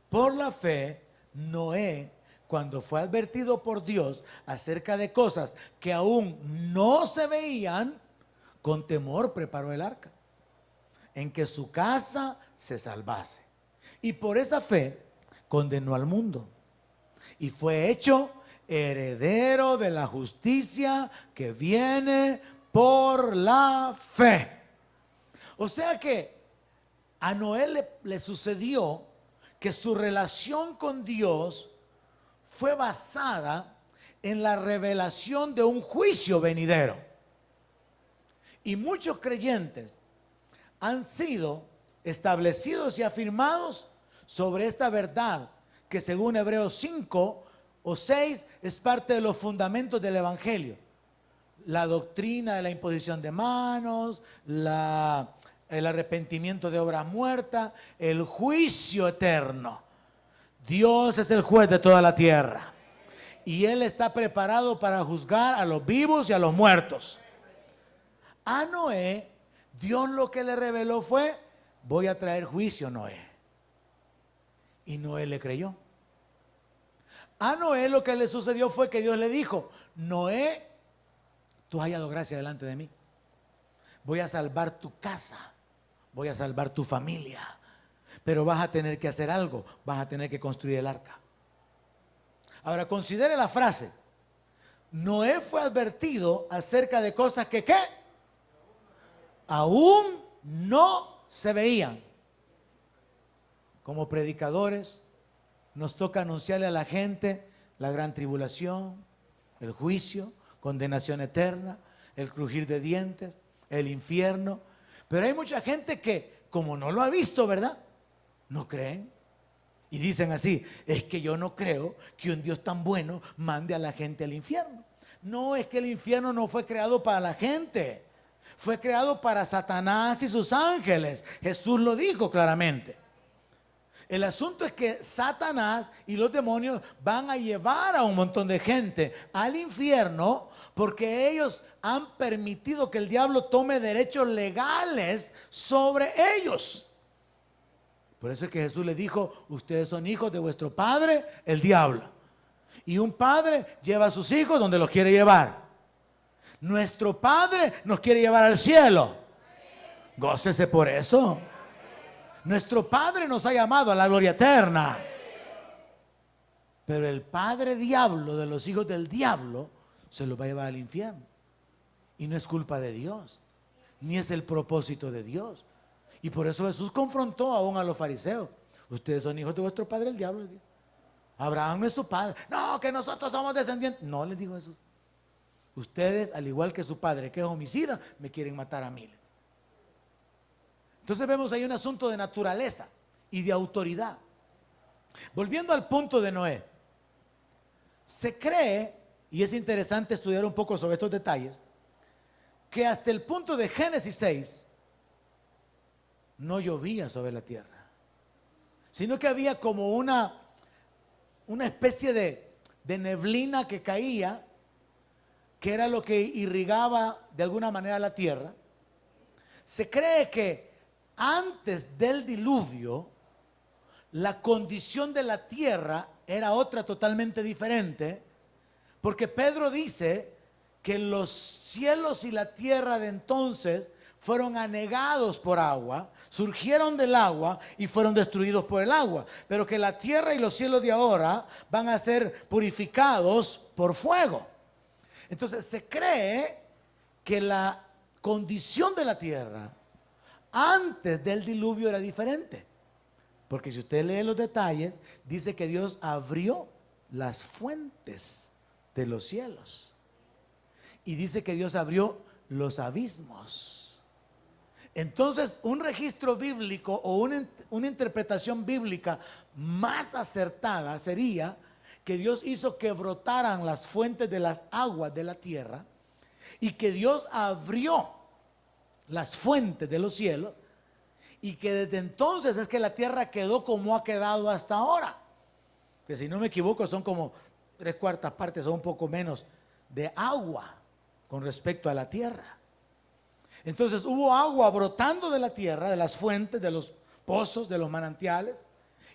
Por la fe, Noé, cuando fue advertido por Dios acerca de cosas que aún no se veían, con temor preparó el arca, en que su casa se salvase. Y por esa fe condenó al mundo y fue hecho heredero de la justicia que viene por la fe. O sea que a Noé le sucedió que su relación con Dios fue basada en la revelación de un juicio venidero. Y muchos creyentes han sido establecidos y afirmados sobre esta verdad, que según Hebreos 5 o 6 es parte de los fundamentos del Evangelio. La doctrina de la imposición de manos, el arrepentimiento de obras muertas, el juicio eterno. Dios es el juez de toda la tierra y Él está preparado para juzgar a los vivos y a los muertos. A Noé, Dios lo que le reveló fue: voy a traer juicio, Noé. Y Noé le creyó. A Noé lo que le sucedió fue que Dios le dijo: Noé, tú has hallado gracia delante de mí. Voy a salvar tu casa, voy a salvar tu familia. Pero vas a tener que hacer algo, vas a tener que construir el arca. Ahora considere la frase: Noé fue advertido acerca de cosas que ¿qué? Aún no se veían. Como predicadores nos toca anunciarle a la gente la gran tribulación, el juicio, condenación eterna, el crujir de dientes, el infierno. Pero hay mucha gente que, como no lo ha visto, ¿verdad?, no creen. Y dicen así: es que yo no creo que un Dios tan bueno mande a la gente al infierno. No, es que el infierno no fue creado para la gente, fue creado para Satanás y sus ángeles. Jesús lo dijo claramente. El asunto es que Satanás y los demonios van a llevar a un montón de gente al infierno porque ellos han permitido que el diablo tome derechos legales sobre ellos. Por eso es que Jesús le dijo: ustedes son hijos de vuestro padre, el diablo. Y un padre lleva a sus hijos donde los quiere llevar. Nuestro Padre nos quiere llevar al cielo. Gócese por eso. Nuestro Padre nos ha llamado a la gloria eterna. Pero el padre diablo de los hijos del diablo se los va a llevar al infierno. Y no es culpa de Dios, ni es el propósito de Dios. Y por eso Jesús confrontó aún a los fariseos: ustedes son hijos de vuestro padre el diablo. Abraham no es su padre. No, que nosotros somos descendientes. No, les dijo Jesús: ustedes, al igual que su padre, que es homicida, me quieren matar a mí. Entonces vemos ahí un asunto de naturaleza y de autoridad. Volviendo al punto de Noé, se cree y es interesante estudiar un poco sobre estos detalles, que hasta el punto de Génesis 6 no llovía sobre la tierra, sino que había como una especie de neblina que caía, que era lo que irrigaba de alguna manera la tierra. Se cree que antes del diluvio la condición de la tierra era otra totalmente diferente, porque Pedro dice que los cielos y la tierra de entonces fueron anegados por agua, surgieron del agua y fueron destruidos por el agua, pero que la tierra y los cielos de ahora van a ser purificados por fuego. Entonces se cree que la condición de la tierra antes del diluvio era diferente, porque si usted lee los detalles, dice que Dios abrió las fuentes de los cielos y dice que Dios abrió los abismos. Entonces, un registro bíblico o una interpretación bíblica más acertada sería que Dios hizo que brotaran las fuentes de las aguas de la tierra y que Dios abrió las fuentes de los cielos, y que desde entonces es que la tierra quedó como ha quedado hasta ahora, que si no me equivoco son como 3/4 partes o un poco menos de agua con respecto a la tierra. Entonces hubo agua brotando de la tierra, de las fuentes, de los pozos, de los manantiales,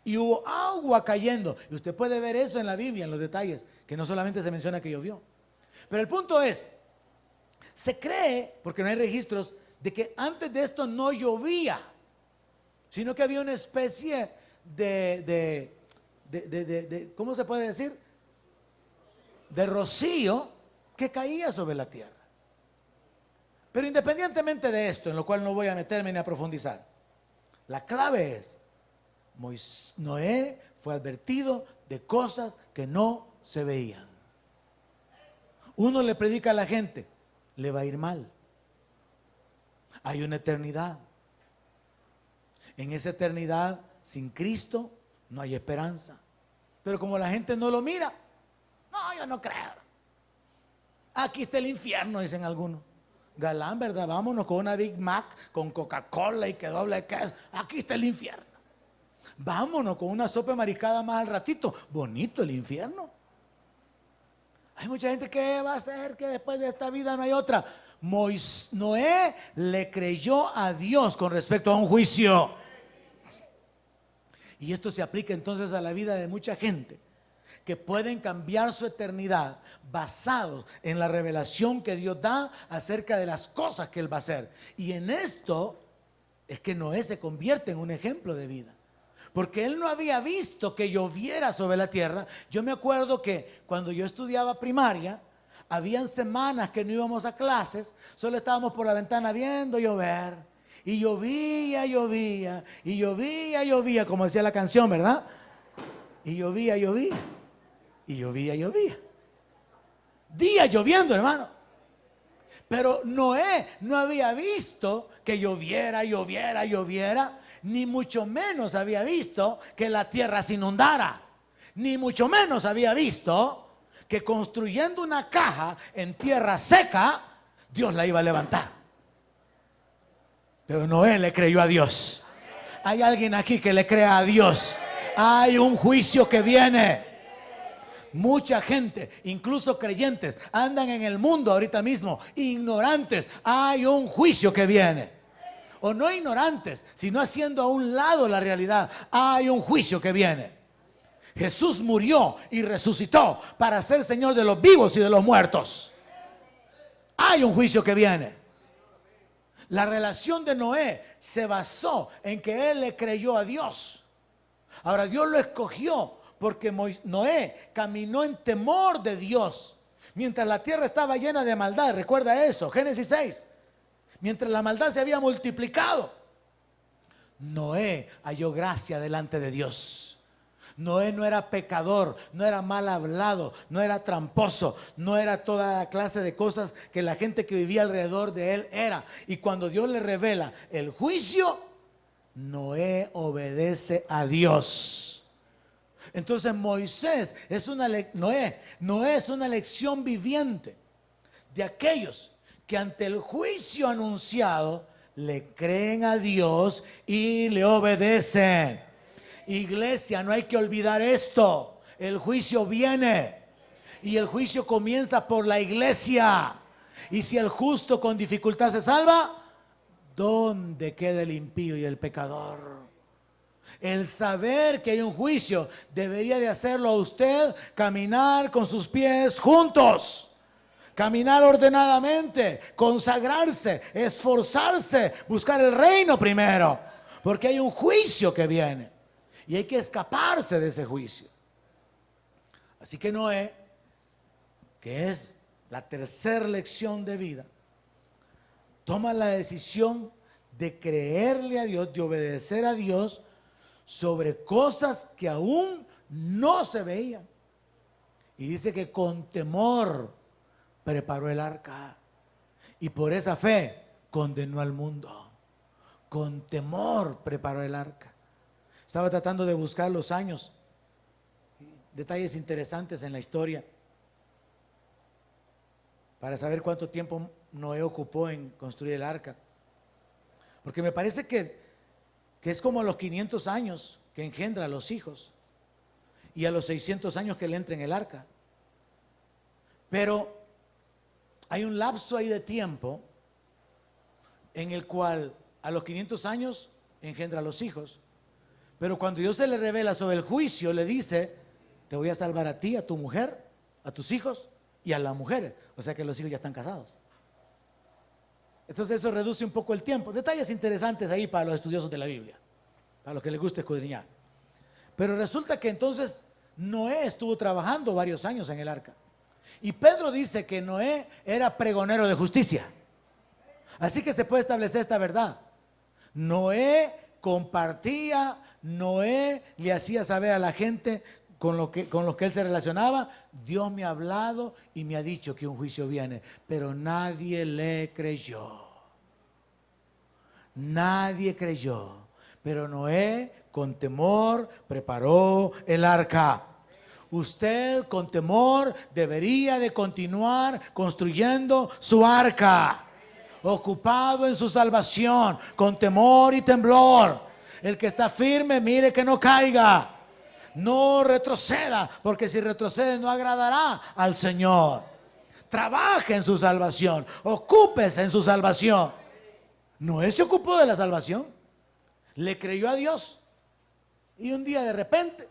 y hubo agua cayendo, y usted puede ver eso en la Biblia, en los detalles, que no solamente se menciona que llovió. Pero el punto es, se cree, porque no hay registros, de que antes de esto no llovía, sino que había una especie de ¿cómo se puede decir? De rocío que caía sobre la tierra. Pero independientemente de esto, en lo cual no voy a meterme ni a profundizar, la clave es, Noé fue advertido de cosas que no se veían. Uno le predica a la gente, le va a ir mal. Hay una eternidad. En esa eternidad, sin Cristo, no hay esperanza. Pero como la gente no lo mira, no, yo no creo. Aquí está el infierno, dicen algunos. Galán, ¿verdad? Vámonos con una Big Mac, con Coca-Cola y que doble queso. Aquí está el infierno. Vámonos con una sopa mariscada más al ratito. Bonito el infierno. Hay mucha gente que va a hacer que después de esta vida no hay otra. Noé le creyó a Dios con respecto a un juicio. Y esto se aplica entonces a la vida de mucha gente que pueden cambiar su eternidad basados en la revelación que Dios da acerca de las cosas que Él va a hacer. Y en esto es que Noé se convierte en un ejemplo de vida, porque él no había visto que lloviera sobre la tierra. Yo me acuerdo que cuando yo estudiaba primaria, habían semanas que no íbamos a clases, solo estábamos por la ventana viendo llover. Y llovía, llovía, y llovía, llovía, como decía la canción, ¿verdad? Y llovía, llovía, y llovía, llovía. Días lloviendo, hermano. Pero Noé no había visto que lloviera, lloviera, lloviera, ni mucho menos había visto que la tierra se inundara, ni mucho menos había visto que construyendo una caja en tierra seca, Dios la iba a levantar. Pero Noé le creyó a Dios. Hay alguien aquí que le crea a Dios. Hay un juicio que viene. Mucha gente, incluso creyentes, andan en el mundo ahorita mismo ignorantes. Hay un juicio que viene. O no ignorantes, sino haciendo a un lado la realidad. Hay un juicio que viene. Jesús murió y resucitó para ser Señor de los vivos y de los muertos. Hay un juicio que viene. La relación de Noé se basó en que él le creyó a Dios. Ahora Dios lo escogió porque Noé caminó en temor de Dios mientras la tierra estaba llena de maldad. Recuerda eso, Génesis 6. Mientras la maldad se había multiplicado, Noé halló gracia delante de Dios. Noé no era pecador, no era mal hablado, no era tramposo, no era toda la clase de cosas que la gente que vivía alrededor de él era. Y cuando Dios le revela el juicio, Noé obedece a Dios. Entonces Moisés es Noé es una lección viviente de aquellos que ante el juicio anunciado le creen a Dios y le obedecen. Iglesia, no hay que olvidar esto. El juicio viene y el juicio comienza por la iglesia. Y si el justo con dificultad se salva, ¿dónde queda el impío y el pecador? El saber que hay un juicio debería de hacerlo a usted caminar con sus pies juntos, caminar ordenadamente, consagrarse, esforzarse, buscar el reino primero, porque hay un juicio que viene y hay que escaparse de ese juicio. Así que Noé, que es la tercera lección de vida, toma la decisión de creerle a Dios, de obedecer a Dios sobre cosas que aún no se veían. Y dice que con temor preparó el arca y por esa fe condenó al mundo. Con temor preparó el arca. Estaba tratando de buscar los años, detalles interesantes en la historia, para saber cuánto tiempo Noé ocupó en construir el arca. Porque me parece que es como a los 500 años que engendra a los hijos y a los 600 años que le entra en el arca. Pero hay un lapso ahí de tiempo en el cual a los 500 años engendra a los hijos. Pero cuando Dios se le revela sobre el juicio, le dice: te voy a salvar a ti, a tu mujer, a tus hijos y a las mujeres. O sea que los hijos ya están casados. Entonces eso reduce un poco el tiempo. Detalles interesantes ahí para los estudiosos de la Biblia, para los que les guste escudriñar. Pero resulta que entonces Noé estuvo trabajando varios años en el arca. Y Pedro dice que Noé era pregonero de justicia. Así que se puede establecer esta verdad. Noé compartía, Noé le hacía saber a la gente con los que él se relacionaba: Dios me ha hablado y me ha dicho que un juicio viene. Pero nadie le creyó. Nadie creyó. Pero Noé con temor preparó el arca. Usted con temor debería de continuar construyendo su arca, ocupado en su salvación, con temor y temblor. El que está firme, mire que no caiga. No retroceda, porque si retrocede no agradará al Señor. Trabaje en su salvación, ocúpese en su salvación. Noé se ocupó de la salvación, le creyó a Dios y un día de repente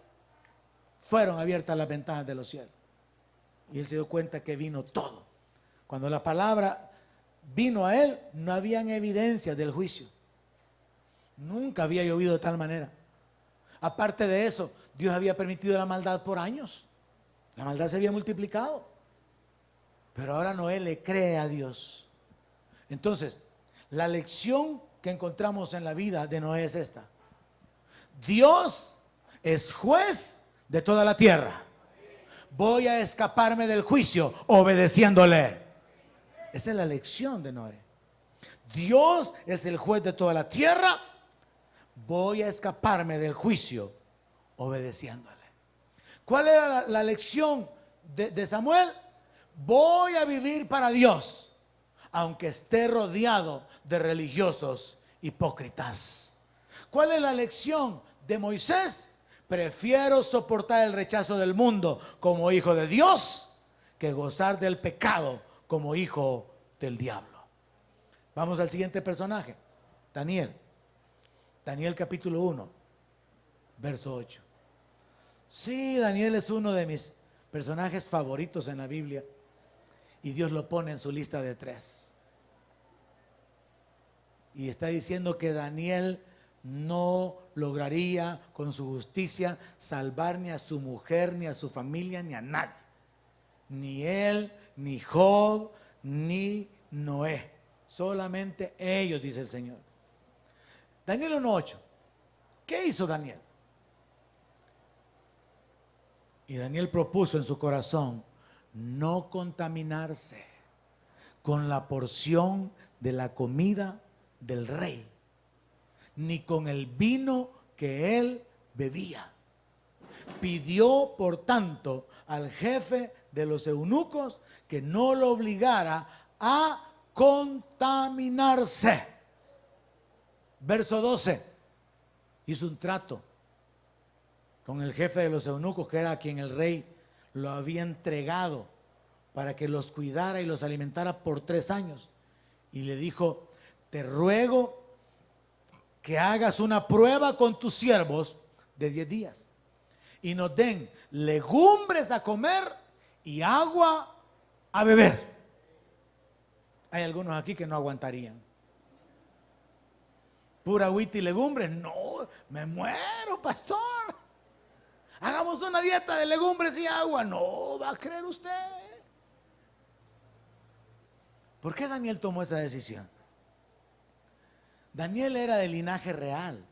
fueron abiertas las ventanas de los cielos y él se dio cuenta que vino todo. Cuando la palabra vino a él, no habían evidencias del juicio. Nunca había llovido de tal manera. Aparte de eso, Dios había permitido la maldad por años. La maldad se había multiplicado. Pero ahora Noé le cree a Dios. Entonces, la lección que encontramos en la vida de Noé es esta: Dios es juez de toda la tierra. Voy a escaparme del juicio obedeciéndole. Esa es la lección de Noé. Dios es el juez de toda la tierra. Voy a escaparme del juicio obedeciéndole. ¿Cuál era la lección de Samuel? Voy a vivir para Dios, aunque esté rodeado de religiosos hipócritas. ¿Cuál es la lección de Moisés? Prefiero soportar el rechazo del mundo como hijo de Dios que gozar del pecado como hijo del diablo. Vamos al siguiente personaje, Daniel. Daniel capítulo 1, verso 8. Sí, Daniel es uno de mis personajes favoritos en la Biblia y Dios lo pone en su lista de 3. Y está diciendo que Daniel no lograría con su justicia salvar ni a su mujer, ni a su familia, ni a nadie. Ni él, ni Job, ni Noé. Solamente ellos, dice el Señor. Daniel 1:8. ¿Qué hizo Daniel? Y Daniel propuso en su corazón no contaminarse con la porción de la comida del rey, ni con el vino que él bebía. Pidió, por tanto, al jefe de los eunucos que no lo obligara a contaminarse. Verso 12. Hizo un trato con el jefe de los eunucos, que era a quien el rey lo había entregado para que los cuidara y los alimentara por 3 años. Y le dijo: te ruego que hagas una prueba con tus siervos de 10 días y nos den legumbres a comer y agua a beber. Hay algunos aquí que no aguantarían. Pura agüita y legumbres. No, me muero, pastor. Hagamos una dieta de legumbres y agua. No va a creer usted. ¿Por qué Daniel tomó esa decisión? Daniel era de linaje real.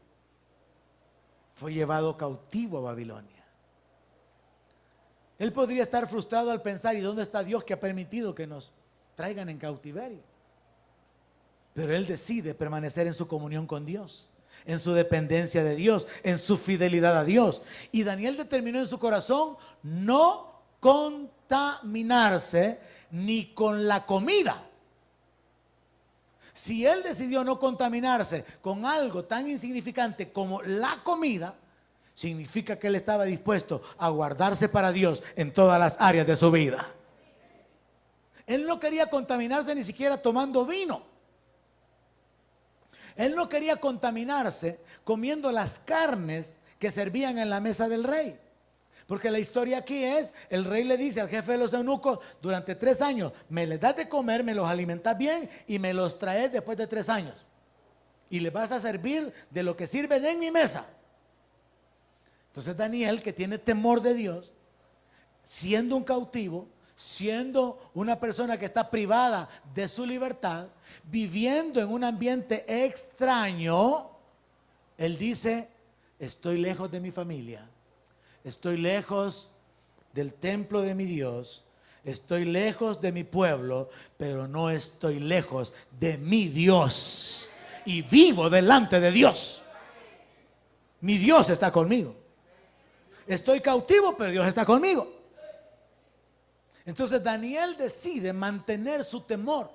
Fue llevado cautivo a Babilonia. Él podría estar frustrado al pensar: ¿y dónde está Dios que ha permitido que nos traigan en cautiverio? Pero él decide permanecer en su comunión con Dios, en su dependencia de Dios, en su fidelidad a Dios. Y Daniel determinó en su corazón no contaminarse ni con la comida. Si él decidió no contaminarse con algo tan insignificante como la comida, significa que él estaba dispuesto a guardarse para Dios en todas las áreas de su vida. Él no quería contaminarse ni siquiera tomando vino. Él no quería contaminarse comiendo las carnes que servían en la mesa del rey. Porque la historia aquí es: el rey le dice al jefe de los eunucos: durante 3 años me les das de comer, me los alimentas bien y me los traes después de 3 años. Y les vas a servir de lo que sirven en mi mesa. Entonces Daniel, que tiene temor de Dios, siendo un cautivo, siendo una persona que está privada de su libertad, viviendo en un ambiente extraño, él dice: estoy lejos de mi familia, estoy lejos del templo de mi Dios, estoy lejos de mi pueblo, pero no estoy lejos de mi Dios. Y vivo delante de Dios. Mi Dios está conmigo. Estoy cautivo, pero Dios está conmigo. Entonces Daniel decide mantener su temor,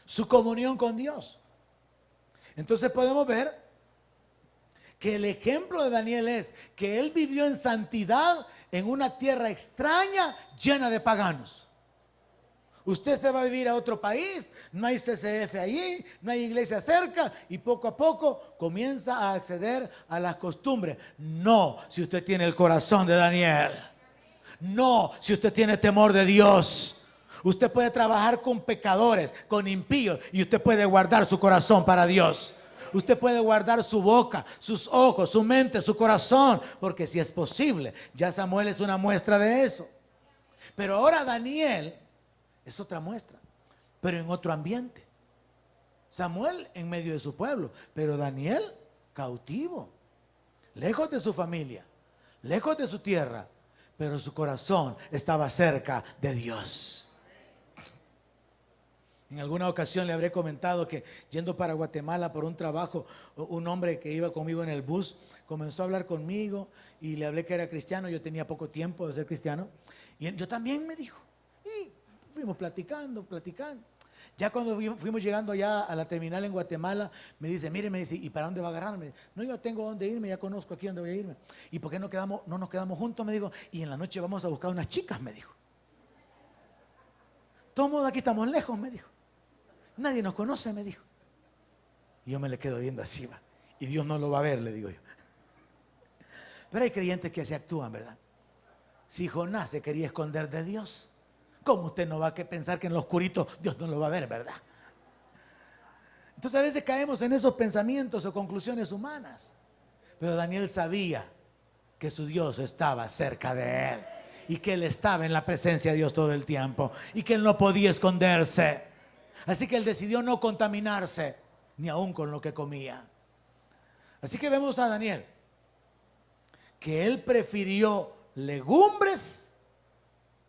su comunión con Dios. Entonces podemos ver que el ejemplo de Daniel es que él vivió en santidad en una tierra extraña llena de paganos. Usted se va a vivir a otro país, no hay CCF allí, no hay iglesia cerca, y poco a poco comienza a acceder a las costumbres. No, si usted tiene el corazón de Daniel. No, si usted tiene temor de Dios. Usted puede trabajar con pecadores, con impíos, y usted puede guardar su corazón para Dios. Usted puede guardar su boca, sus ojos, su mente, su corazón, porque si es posible, ya Samuel es una muestra de eso. Pero ahora Daniel es otra muestra, pero en otro ambiente. Samuel en medio de su pueblo, pero Daniel cautivo, lejos de su familia, lejos de su tierra, pero su corazón estaba cerca de Dios. En alguna ocasión le habré comentado que yendo para Guatemala por un trabajo, un hombre que iba conmigo en el bus comenzó a hablar conmigo y le hablé que era cristiano. Yo tenía poco tiempo de ser cristiano y yo también, me dijo. Y fuimos platicando. Ya cuando fuimos llegando allá a la terminal en Guatemala, me dice: mire, me dice, ¿y para dónde va a agarrarme? No, yo tengo dónde irme, ya conozco aquí dónde voy a irme. ¿Y por qué no nos quedamos juntos? Me dijo, y en la noche vamos a buscar unas chicas, me dijo. Todos aquí estamos lejos, me dijo. Nadie nos conoce, me dijo. Y yo me le quedo viendo así, va. Y Dios no lo va a ver, le digo yo. Pero hay creyentes que así actúan, ¿verdad? Si Jonás se quería esconder de Dios, ¿cómo usted no va a pensar que en lo oscurito Dios no lo va a ver, verdad? Entonces a veces caemos en esos pensamientos o conclusiones humanas. Pero Daniel sabía que su Dios estaba cerca de él y que él estaba en la presencia de Dios todo el tiempo y que él no podía esconderse. Así que él decidió no contaminarse ni aún con lo que comía. Así que vemos a Daniel que él prefirió legumbres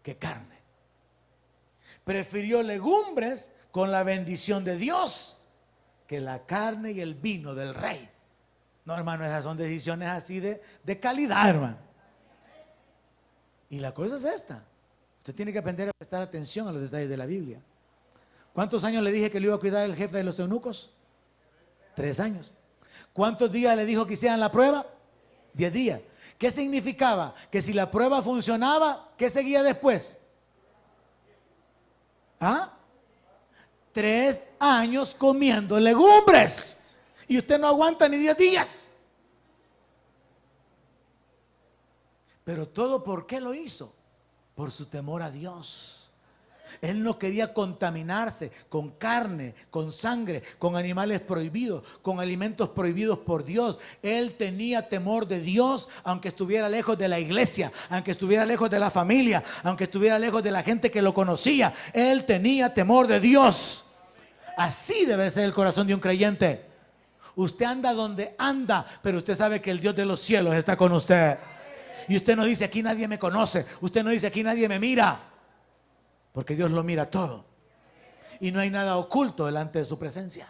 que carne. Prefirió legumbres con la bendición de Dios que la carne y el vino del rey. No, hermano, esas son decisiones así de calidad, hermano. Y la cosa es esta. Usted tiene que aprender a prestar atención a los detalles de la Biblia. ¿Cuántos años le dije que lo iba a cuidar el jefe de los eunucos? 3 años. ¿Cuántos días le dijo que hicieran la prueba? 10 días. ¿Qué significaba? Que si la prueba funcionaba, ¿qué seguía después? 3 años comiendo legumbres. Y usted no aguanta ni 10 días. Pero todo, ¿por qué lo hizo? Por su temor a Dios. Él no quería contaminarse con carne, con sangre, con animales prohibidos, con alimentos prohibidos por Dios. Él tenía temor de Dios, aunque estuviera lejos de la iglesia, aunque estuviera lejos de la familia, aunque estuviera lejos de la gente que lo conocía. Él tenía temor de Dios. Así debe ser el corazón de un creyente. Usted anda donde anda, pero usted sabe que el Dios de los cielos está con usted. Y usted no dice, aquí nadie me conoce. Usted no dice, aquí nadie me mira. Porque Dios lo mira todo. Y no hay nada oculto delante de su presencia.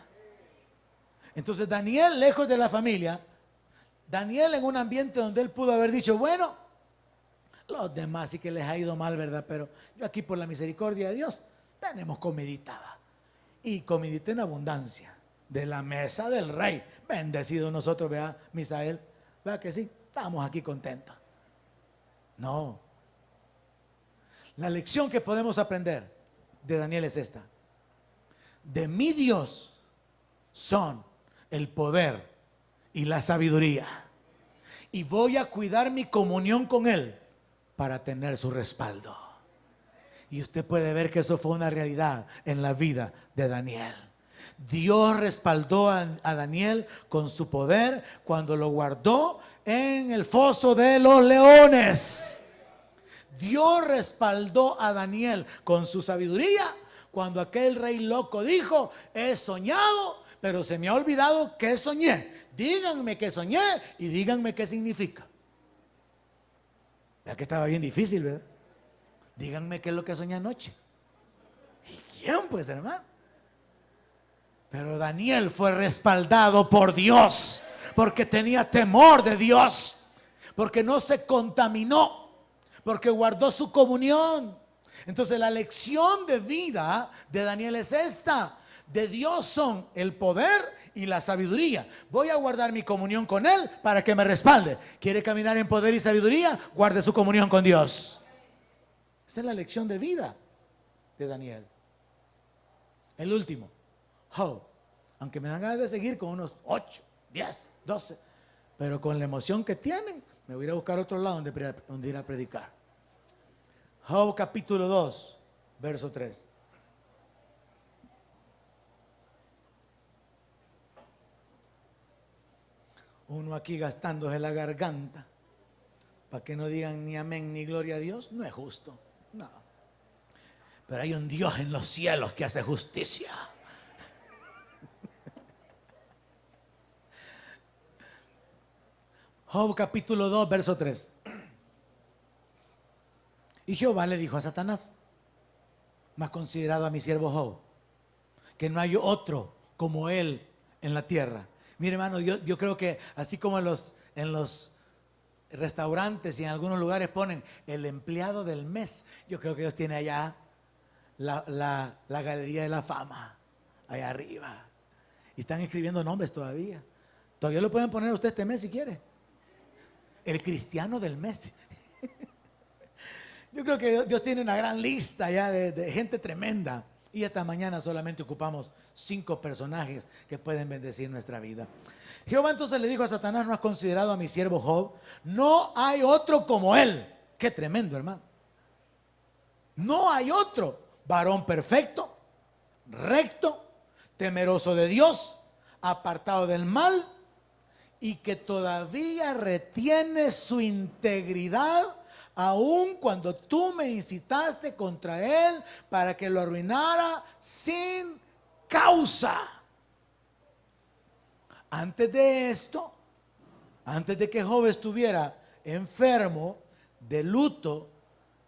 Entonces Daniel, lejos de la familia, Daniel en un ambiente donde él pudo haber dicho, bueno, los demás sí que les ha ido mal, ¿verdad? Pero yo aquí por la misericordia de Dios tenemos comidita. Y comidita en abundancia. De la mesa del rey. Bendecido nosotros, vea, Misael. Vea que sí, estamos aquí contentos. No. La lección que podemos aprender de Daniel es esta. De mi Dios son el poder y la sabiduría. Y voy a cuidar mi comunión con Él para tener su respaldo. Y usted puede ver que eso fue una realidad en la vida de Daniel. Dios respaldó a Daniel con su poder cuando lo guardó en el foso de los leones. Dios respaldó a Daniel con su sabiduría cuando aquel rey loco dijo, he soñado, pero se me ha olvidado qué soñé. Díganme qué soñé y díganme qué significa. Ya que estaba bien difícil, ¿verdad? Díganme qué es lo que soñé anoche. ¿Y quién, pues, hermano? Pero Daniel fue respaldado por Dios, porque tenía temor de Dios, porque no se contaminó, porque guardó su comunión. Entonces la lección de vida de Daniel es esta. De Dios son el poder y la sabiduría. Voy a guardar mi comunión con Él para que me respalde. ¿Quiere caminar en poder y sabiduría? Guarde su comunión con Dios. Esa es la lección de vida de Daniel. El último, Job. Aunque me dan ganas de seguir con unos 8, 10, 12, pero con la emoción que tienen, me voy a ir a buscar otro lado donde ir a predicar. Job capítulo 2, verso 3. Uno aquí gastándose la garganta para que no digan ni amén ni gloria a Dios, no es justo. No. Pero hay un Dios en los cielos que hace justicia. Job capítulo 2, verso 3. Y Jehová le dijo a Satanás, más considerado a mi siervo Job, que no hay otro como él en la tierra. Mire, hermano, yo creo que así como en los restaurantes y en algunos lugares ponen el empleado del mes, yo creo que Dios tiene allá la galería de la fama, allá arriba. Y están escribiendo nombres todavía. Todavía lo pueden poner a usted este mes si quiere. El cristiano del mes. Yo creo que Dios tiene una gran lista ya de gente tremenda. Y esta mañana solamente ocupamos 5 personajes que pueden bendecir nuestra vida. Jehová entonces le dijo a Satanás, ¿no has considerado a mi siervo Job? No hay otro como él. Qué tremendo, hermano. No hay otro. Varón perfecto, recto, temeroso de Dios, apartado del mal y que todavía retiene su integridad aun cuando tú me incitaste contra él para que lo arruinara sin causa. Antes de esto, antes de que Job estuviera enfermo, de luto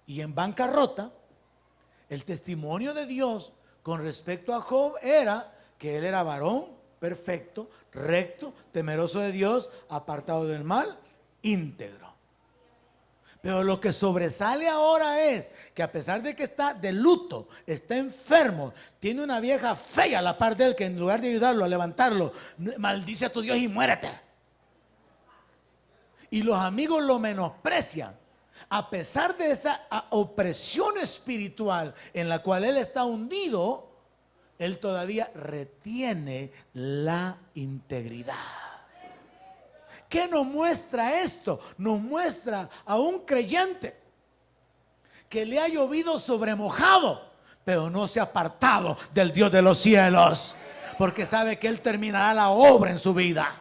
y en bancarrota, el testimonio de Dios con respecto a Job era que él era varón perfecto, recto, temeroso de Dios, apartado del mal, íntegro. Pero lo que sobresale ahora es que a pesar de que está de luto, está enfermo, tiene una vieja fea a la par de él que en lugar de ayudarlo a levantarlo, maldice a tu Dios y muérete. Y los amigos lo menosprecian. A pesar de esa opresión espiritual en la cual él está hundido, él todavía retiene la integridad. ¿Qué nos muestra esto? Nos muestra a un creyente que le ha llovido sobre mojado, pero no se ha apartado del Dios de los cielos, porque sabe que Él terminará la obra en su vida.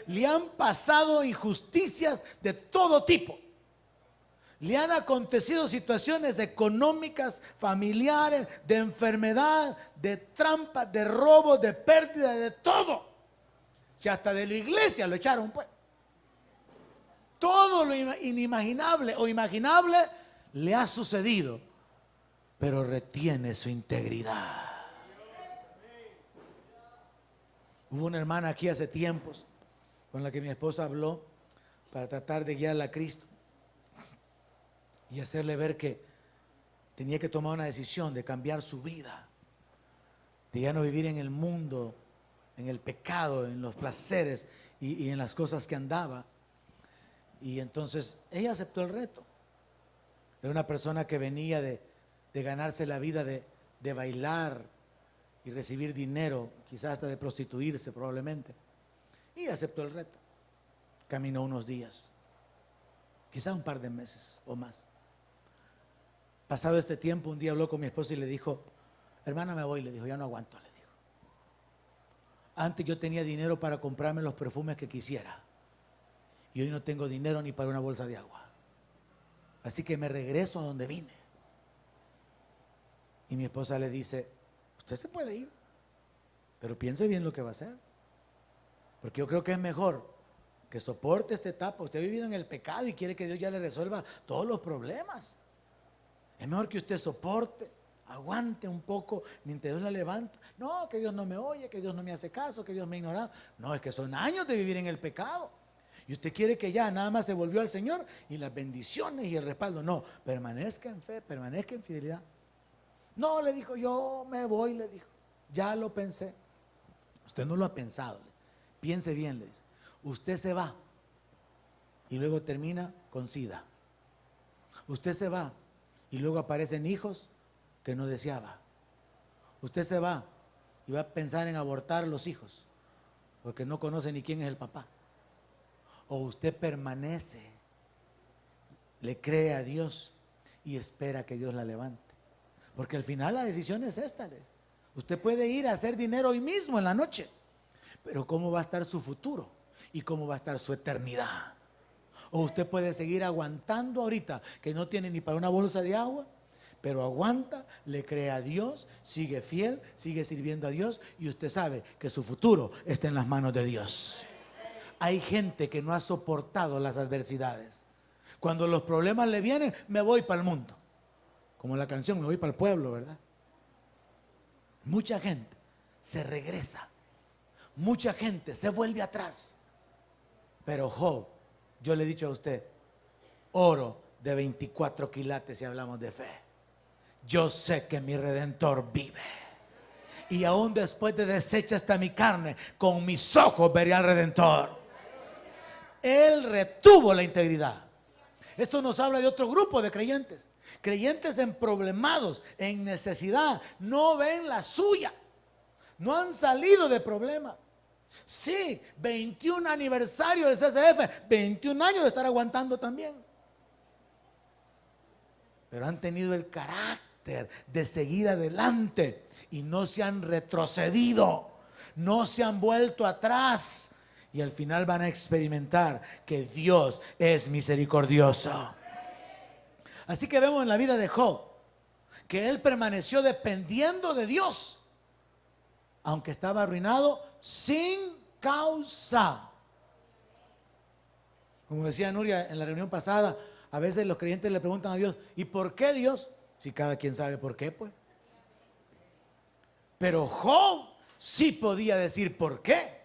Le han pasado injusticias de todo tipo. Le han acontecido situaciones económicas, familiares, de enfermedad, de trampa, de robo, de pérdida, de todo. Si hasta de la iglesia lo echaron, pues. Todo lo inimaginable o imaginable le ha sucedido, pero retiene su integridad. Hubo una hermana aquí hace tiempos con la que mi esposa habló para tratar de guiarla a Cristo y hacerle ver que tenía que tomar una decisión de cambiar su vida, de ya no vivir en el mundo, en el pecado, en los placeres y en las cosas que andaba. Y entonces ella aceptó el reto. Era una persona que venía de ganarse la vida de bailar y recibir dinero, quizás hasta de prostituirse probablemente. Y aceptó el reto. Caminó unos días, quizás un par de meses o más. Pasado este tiempo, un día habló con mi esposa y le dijo: hermana, me voy. Le dijo: ya no aguanto. Antes yo tenía dinero para comprarme los perfumes que quisiera, y hoy no tengo dinero ni para una bolsa de agua. Así que me regreso a donde vine. Y mi esposa le dice: usted se puede ir, pero piense bien lo que va a hacer, porque yo creo que es mejor que soporte esta etapa. Usted ha vivido en el pecado y quiere que Dios ya le resuelva todos los problemas. Es mejor que usted soporte, aguante un poco mientras Dios la levanta. No, que Dios no me oye, que Dios no me hace caso, que Dios me ha ignorado. No, es que son años de vivir en el pecado. Y usted quiere que ya nada más se volvió al Señor y las bendiciones y el respaldo. No, permanezca en fe, permanezca en fidelidad. No, le dijo: yo me voy, le dijo. Ya lo pensé. Usted no lo ha pensado. Piense bien, le dice. Usted se va y luego termina con SIDA. Usted se va y luego aparecen hijos que no deseaba. Usted se va y va a pensar en abortar los hijos porque no conoce ni quién es el papá. O usted permanece, le cree a Dios y espera que Dios la levante, porque al final la decisión es esta. Usted puede ir a hacer dinero hoy mismo en la noche, pero ¿cómo va a estar su futuro? ¿Y cómo va a estar su eternidad? O usted puede seguir aguantando ahorita que no tiene ni para una bolsa de agua, pero aguanta, le cree a Dios, sigue fiel, sigue sirviendo a Dios, y usted sabe que su futuro está en las manos de Dios. Hay gente que no ha soportado las adversidades. Cuando los problemas le vienen, me voy para el mundo. Como la canción, me voy para el pueblo, ¿verdad? Mucha gente se regresa. Mucha gente se vuelve atrás. Pero Job, yo le he dicho a usted, oro de 24 quilates si hablamos de fe. Yo sé que mi Redentor vive. Y aún después de deshecha está mi carne, con mis ojos veré al Redentor. Él retuvo la integridad. Esto nos habla de otro grupo de creyentes. Creyentes emproblemados, en necesidad, no ven la suya. No han salido de problema. Sí, 21 aniversario del CCF, 21 años de estar aguantando también. Pero han tenido el carácter de seguir adelante y no se han retrocedido, no se han vuelto atrás. Y al final van a experimentar que Dios es misericordioso. Así que vemos en la vida de Job que él permaneció dependiendo de Dios, aunque estaba arruinado sin causa. Como decía Nuria en la reunión pasada, a veces los creyentes le preguntan a Dios: ¿y por qué, Dios? Si cada quien sabe por qué, pues. Pero Job sí podía decir por qué.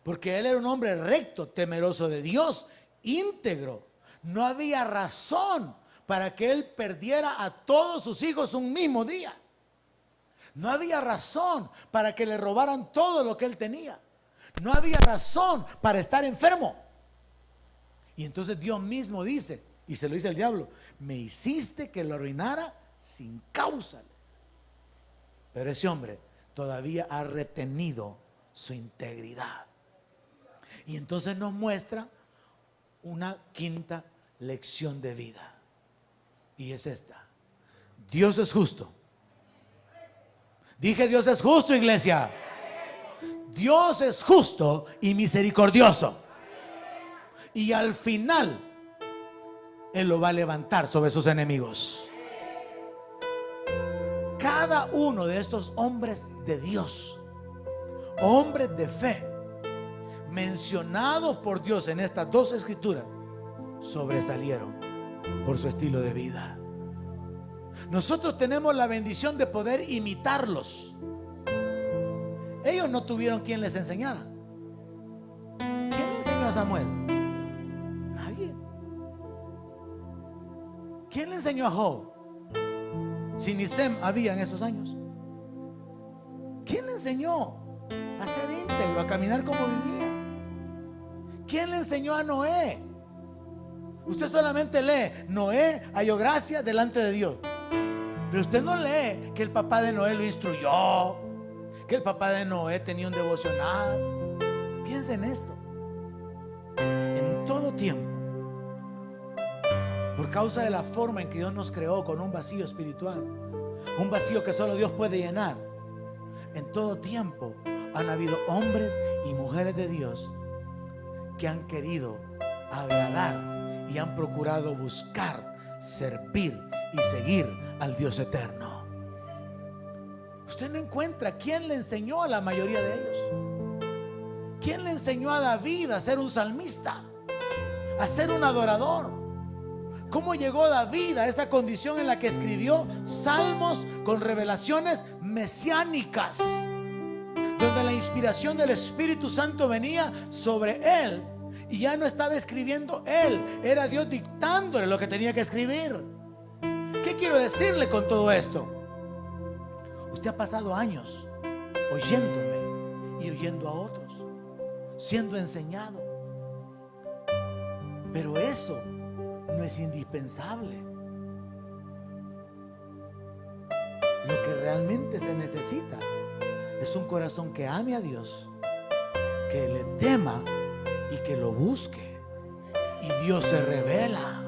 Porque él era un hombre recto, temeroso de Dios, íntegro. No había razón para que él perdiera a todos sus hijos un mismo día. No había razón para que le robaran todo lo que él tenía. No había razón para estar enfermo. Y entonces Dios mismo dice, y se lo dice el diablo: me hiciste que lo arruinara sin causa. Pero ese hombre todavía ha retenido su integridad. Y entonces nos muestra una quinta lección de vida. Y es esta: Dios es justo. Dije, Dios es justo, iglesia. Dios es justo y misericordioso. Y al final Él lo va a levantar sobre sus enemigos. Cada uno de estos hombres de Dios, hombres de fe, mencionados por Dios en estas dos escrituras, sobresalieron por su estilo de vida. Nosotros tenemos la bendición de poder imitarlos. Ellos no tuvieron quien les enseñara. ¿Quién le enseñó a Samuel? Nadie. ¿Quién le enseñó a Job? Si ni Sem había en esos años. ¿Quién le enseñó a ser íntegro, a caminar como vivía? ¿Quién le enseñó a Noé? Usted solamente lee: Noé halló gracia delante de Dios. Pero usted no lee que el papá de Noé lo instruyó, que el papá de Noé tenía un devocional. Piensa en esto. En todo tiempo, por causa de la forma en que Dios nos creó, con un vacío espiritual, un vacío que solo Dios puede llenar, en todo tiempo han habido hombres y mujeres de Dios que han querido agradar y han procurado buscar, servir y seguir al Dios eterno. Usted no encuentra quién le enseñó a la mayoría de ellos. ¿Quién le enseñó a David a ser un salmista, a ser un adorador? ¿Cómo llegó David a esa condición en la que escribió salmos con revelaciones mesiánicas, donde la inspiración del Espíritu Santo venía sobre él y ya no estaba escribiendo él, era Dios dictándole lo que tenía que escribir? ¿Qué quiero decirle con todo esto? Usted ha pasado años oyéndome y oyendo a otros, siendo enseñado, pero eso no es indispensable. Lo que realmente se necesita es un corazón que ame a Dios, que le tema y que lo busque, y Dios se revela.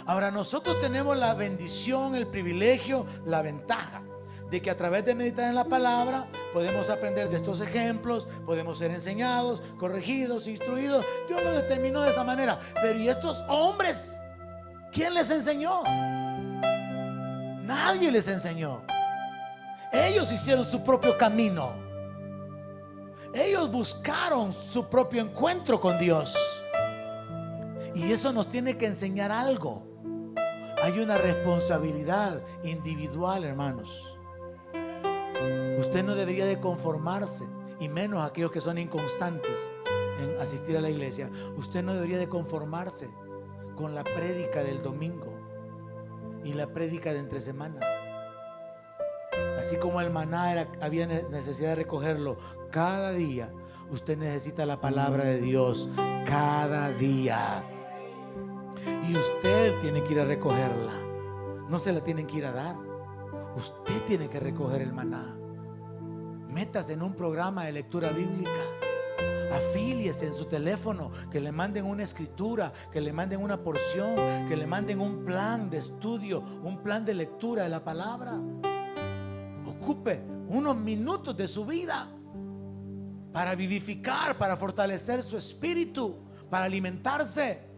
Ahora, nosotros tenemos la bendición, el privilegio, la ventaja de que a través de meditar en la palabra podemos aprender de estos ejemplos, podemos ser enseñados, corregidos, instruidos. Dios lo determinó de esa manera. Pero ¿y estos hombres? ¿Quién les enseñó? Nadie les enseñó. Ellos hicieron su propio camino. Ellos buscaron su propio encuentro con Dios. Y eso nos tiene que enseñar algo. Hay una responsabilidad individual, hermanos. Usted no debería de conformarse, y menos aquellos que son inconstantes en asistir a la iglesia. Usted no debería de conformarse con la prédica del domingo y la prédica de entre semana. Así como el maná había necesidad de recogerlo cada día, usted necesita la palabra de Dios cada día. Y usted tiene que ir a recogerla. No se la tienen que ir a dar. Usted tiene que recoger el maná. Métase en un programa de lectura bíblica. Afíliese en su teléfono, que le manden una escritura, que le manden una porción, que le manden un plan de estudio, un plan de lectura de la palabra. Ocupe unos minutos de su vida para vivificar, para fortalecer su espíritu, para alimentarse.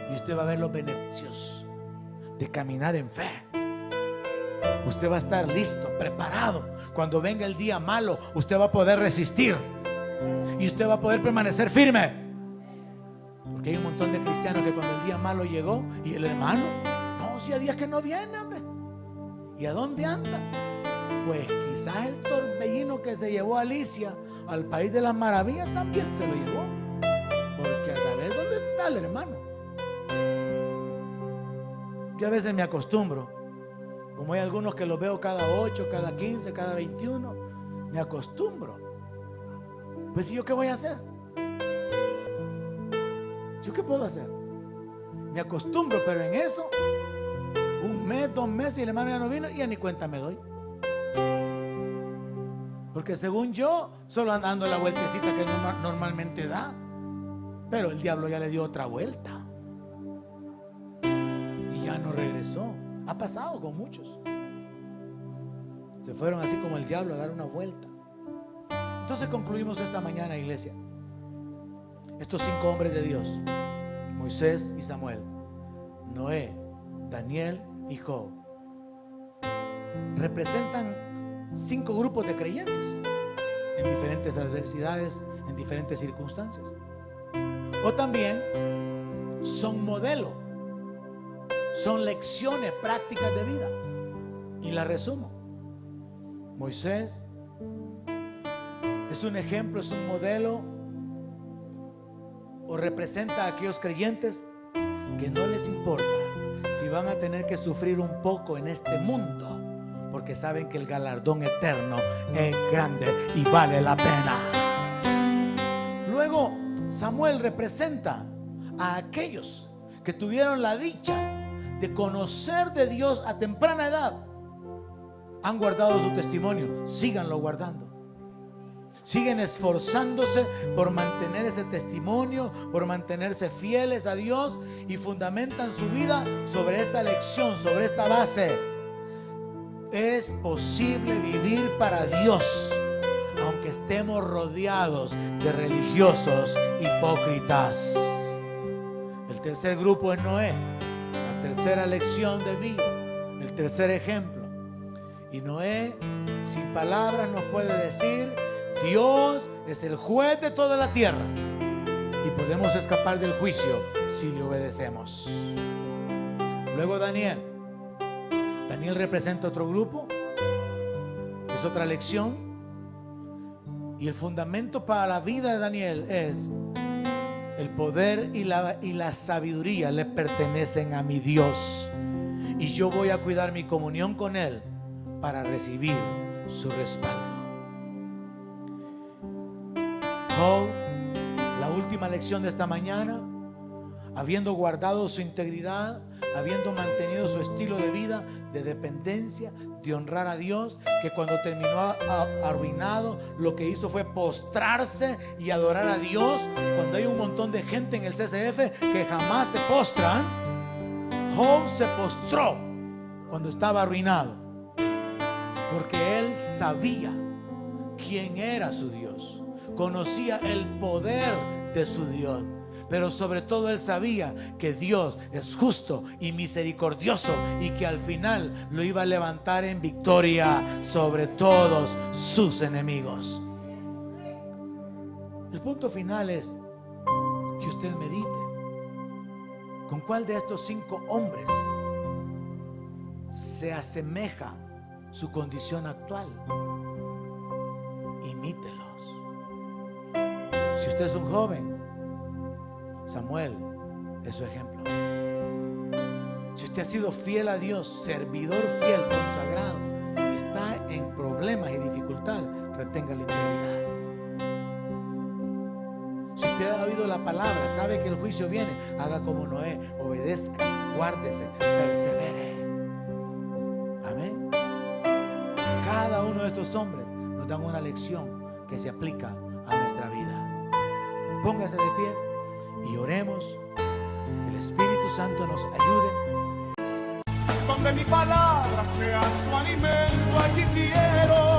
Y usted va a ver los beneficios de caminar en fe. Usted va a estar listo, preparado. Cuando venga el día malo, usted va a poder resistir. Y usted va a poder permanecer firme. Porque hay un montón de cristianos que cuando el día malo llegó, y el hermano, no, si hay días que no viene, hombre. ¿Y a dónde anda? Pues quizás el torbellino que se llevó a Alicia al país de las maravillas también se lo llevó. Porque a saber dónde normal, hermano. Yo a veces me acostumbro. Como hay algunos que los veo cada 8, cada 15, cada 21, me acostumbro. Pues ¿y yo qué voy a hacer? ¿Yo qué puedo hacer? Me acostumbro, pero en eso, un mes, 2 meses y el hermano ya no vino y ya ni cuenta me doy. Porque según yo, solo anda dando la vueltecita que normalmente da. Pero el diablo ya le dio otra vuelta. Y ya no regresó. Ha pasado con muchos. Se fueron así como el diablo a dar una vuelta. Entonces concluimos esta mañana, iglesia. Estos 5 hombres de Dios, Moisés y Samuel, Noé, Daniel y Job, representan 5 grupos de creyentes en diferentes adversidades, en diferentes circunstancias. O también son modelo, son lecciones prácticas de vida. Y la resumo. Moisés es un ejemplo, es un modelo, o representa a aquellos creyentes que no les importa si van a tener que sufrir un poco en este mundo, porque saben que el galardón eterno es grande y vale la pena. Luego, Samuel representa a aquellos que tuvieron la dicha de conocer de Dios a temprana edad. Han guardado su testimonio, síganlo guardando. Siguen esforzándose por mantener ese testimonio, por mantenerse fieles a Dios, y fundamentan su vida sobre esta lección, sobre esta base. Es posible vivir para Dios, aunque estemos rodeados de religiosos hipócritas. El tercer grupo es Noé, la tercera lección de vida, el tercer ejemplo. Y Noé, sin palabras, nos puede decir: Dios es el juez de toda la tierra y podemos escapar del juicio si le obedecemos. Luego Daniel representa otro grupo, es otra lección, y el fundamento para la vida de Daniel es: el poder y la sabiduría le pertenecen a mi Dios, y yo voy a cuidar mi comunión con Él para recibir su respaldo. Job, la última lección de esta mañana, habiendo guardado su integridad, habiendo mantenido su estilo de vida de dependencia, de honrar a Dios, que cuando terminó arruinado, lo que hizo fue postrarse y adorar a Dios. Cuando hay un montón de gente en el CCF que jamás se postran, Job se postró cuando estaba arruinado, porque él sabía quién era su Dios, conocía el poder de su Dios, pero sobre todo él sabía que Dios es justo y misericordioso, y que al final lo iba a levantar en victoria sobre todos sus enemigos. El punto final es que usted medite con cuál de estos 5 hombres se asemeja su condición actual. Imítelos. Si usted es un joven, Samuel es su ejemplo. Si usted ha sido fiel a Dios, servidor fiel, consagrado, y está en problemas y dificultades, retenga la integridad. Si usted ha oído la palabra, sabe que el juicio viene, haga como Noé, obedezca, guárdese, persevere. Amén. Cada uno de estos hombres nos dan una lección que se aplica a nuestra vida. Póngase de pie y oremos, que el Espíritu Santo nos ayude. Donde mi palabra sea su alimento, allí quiero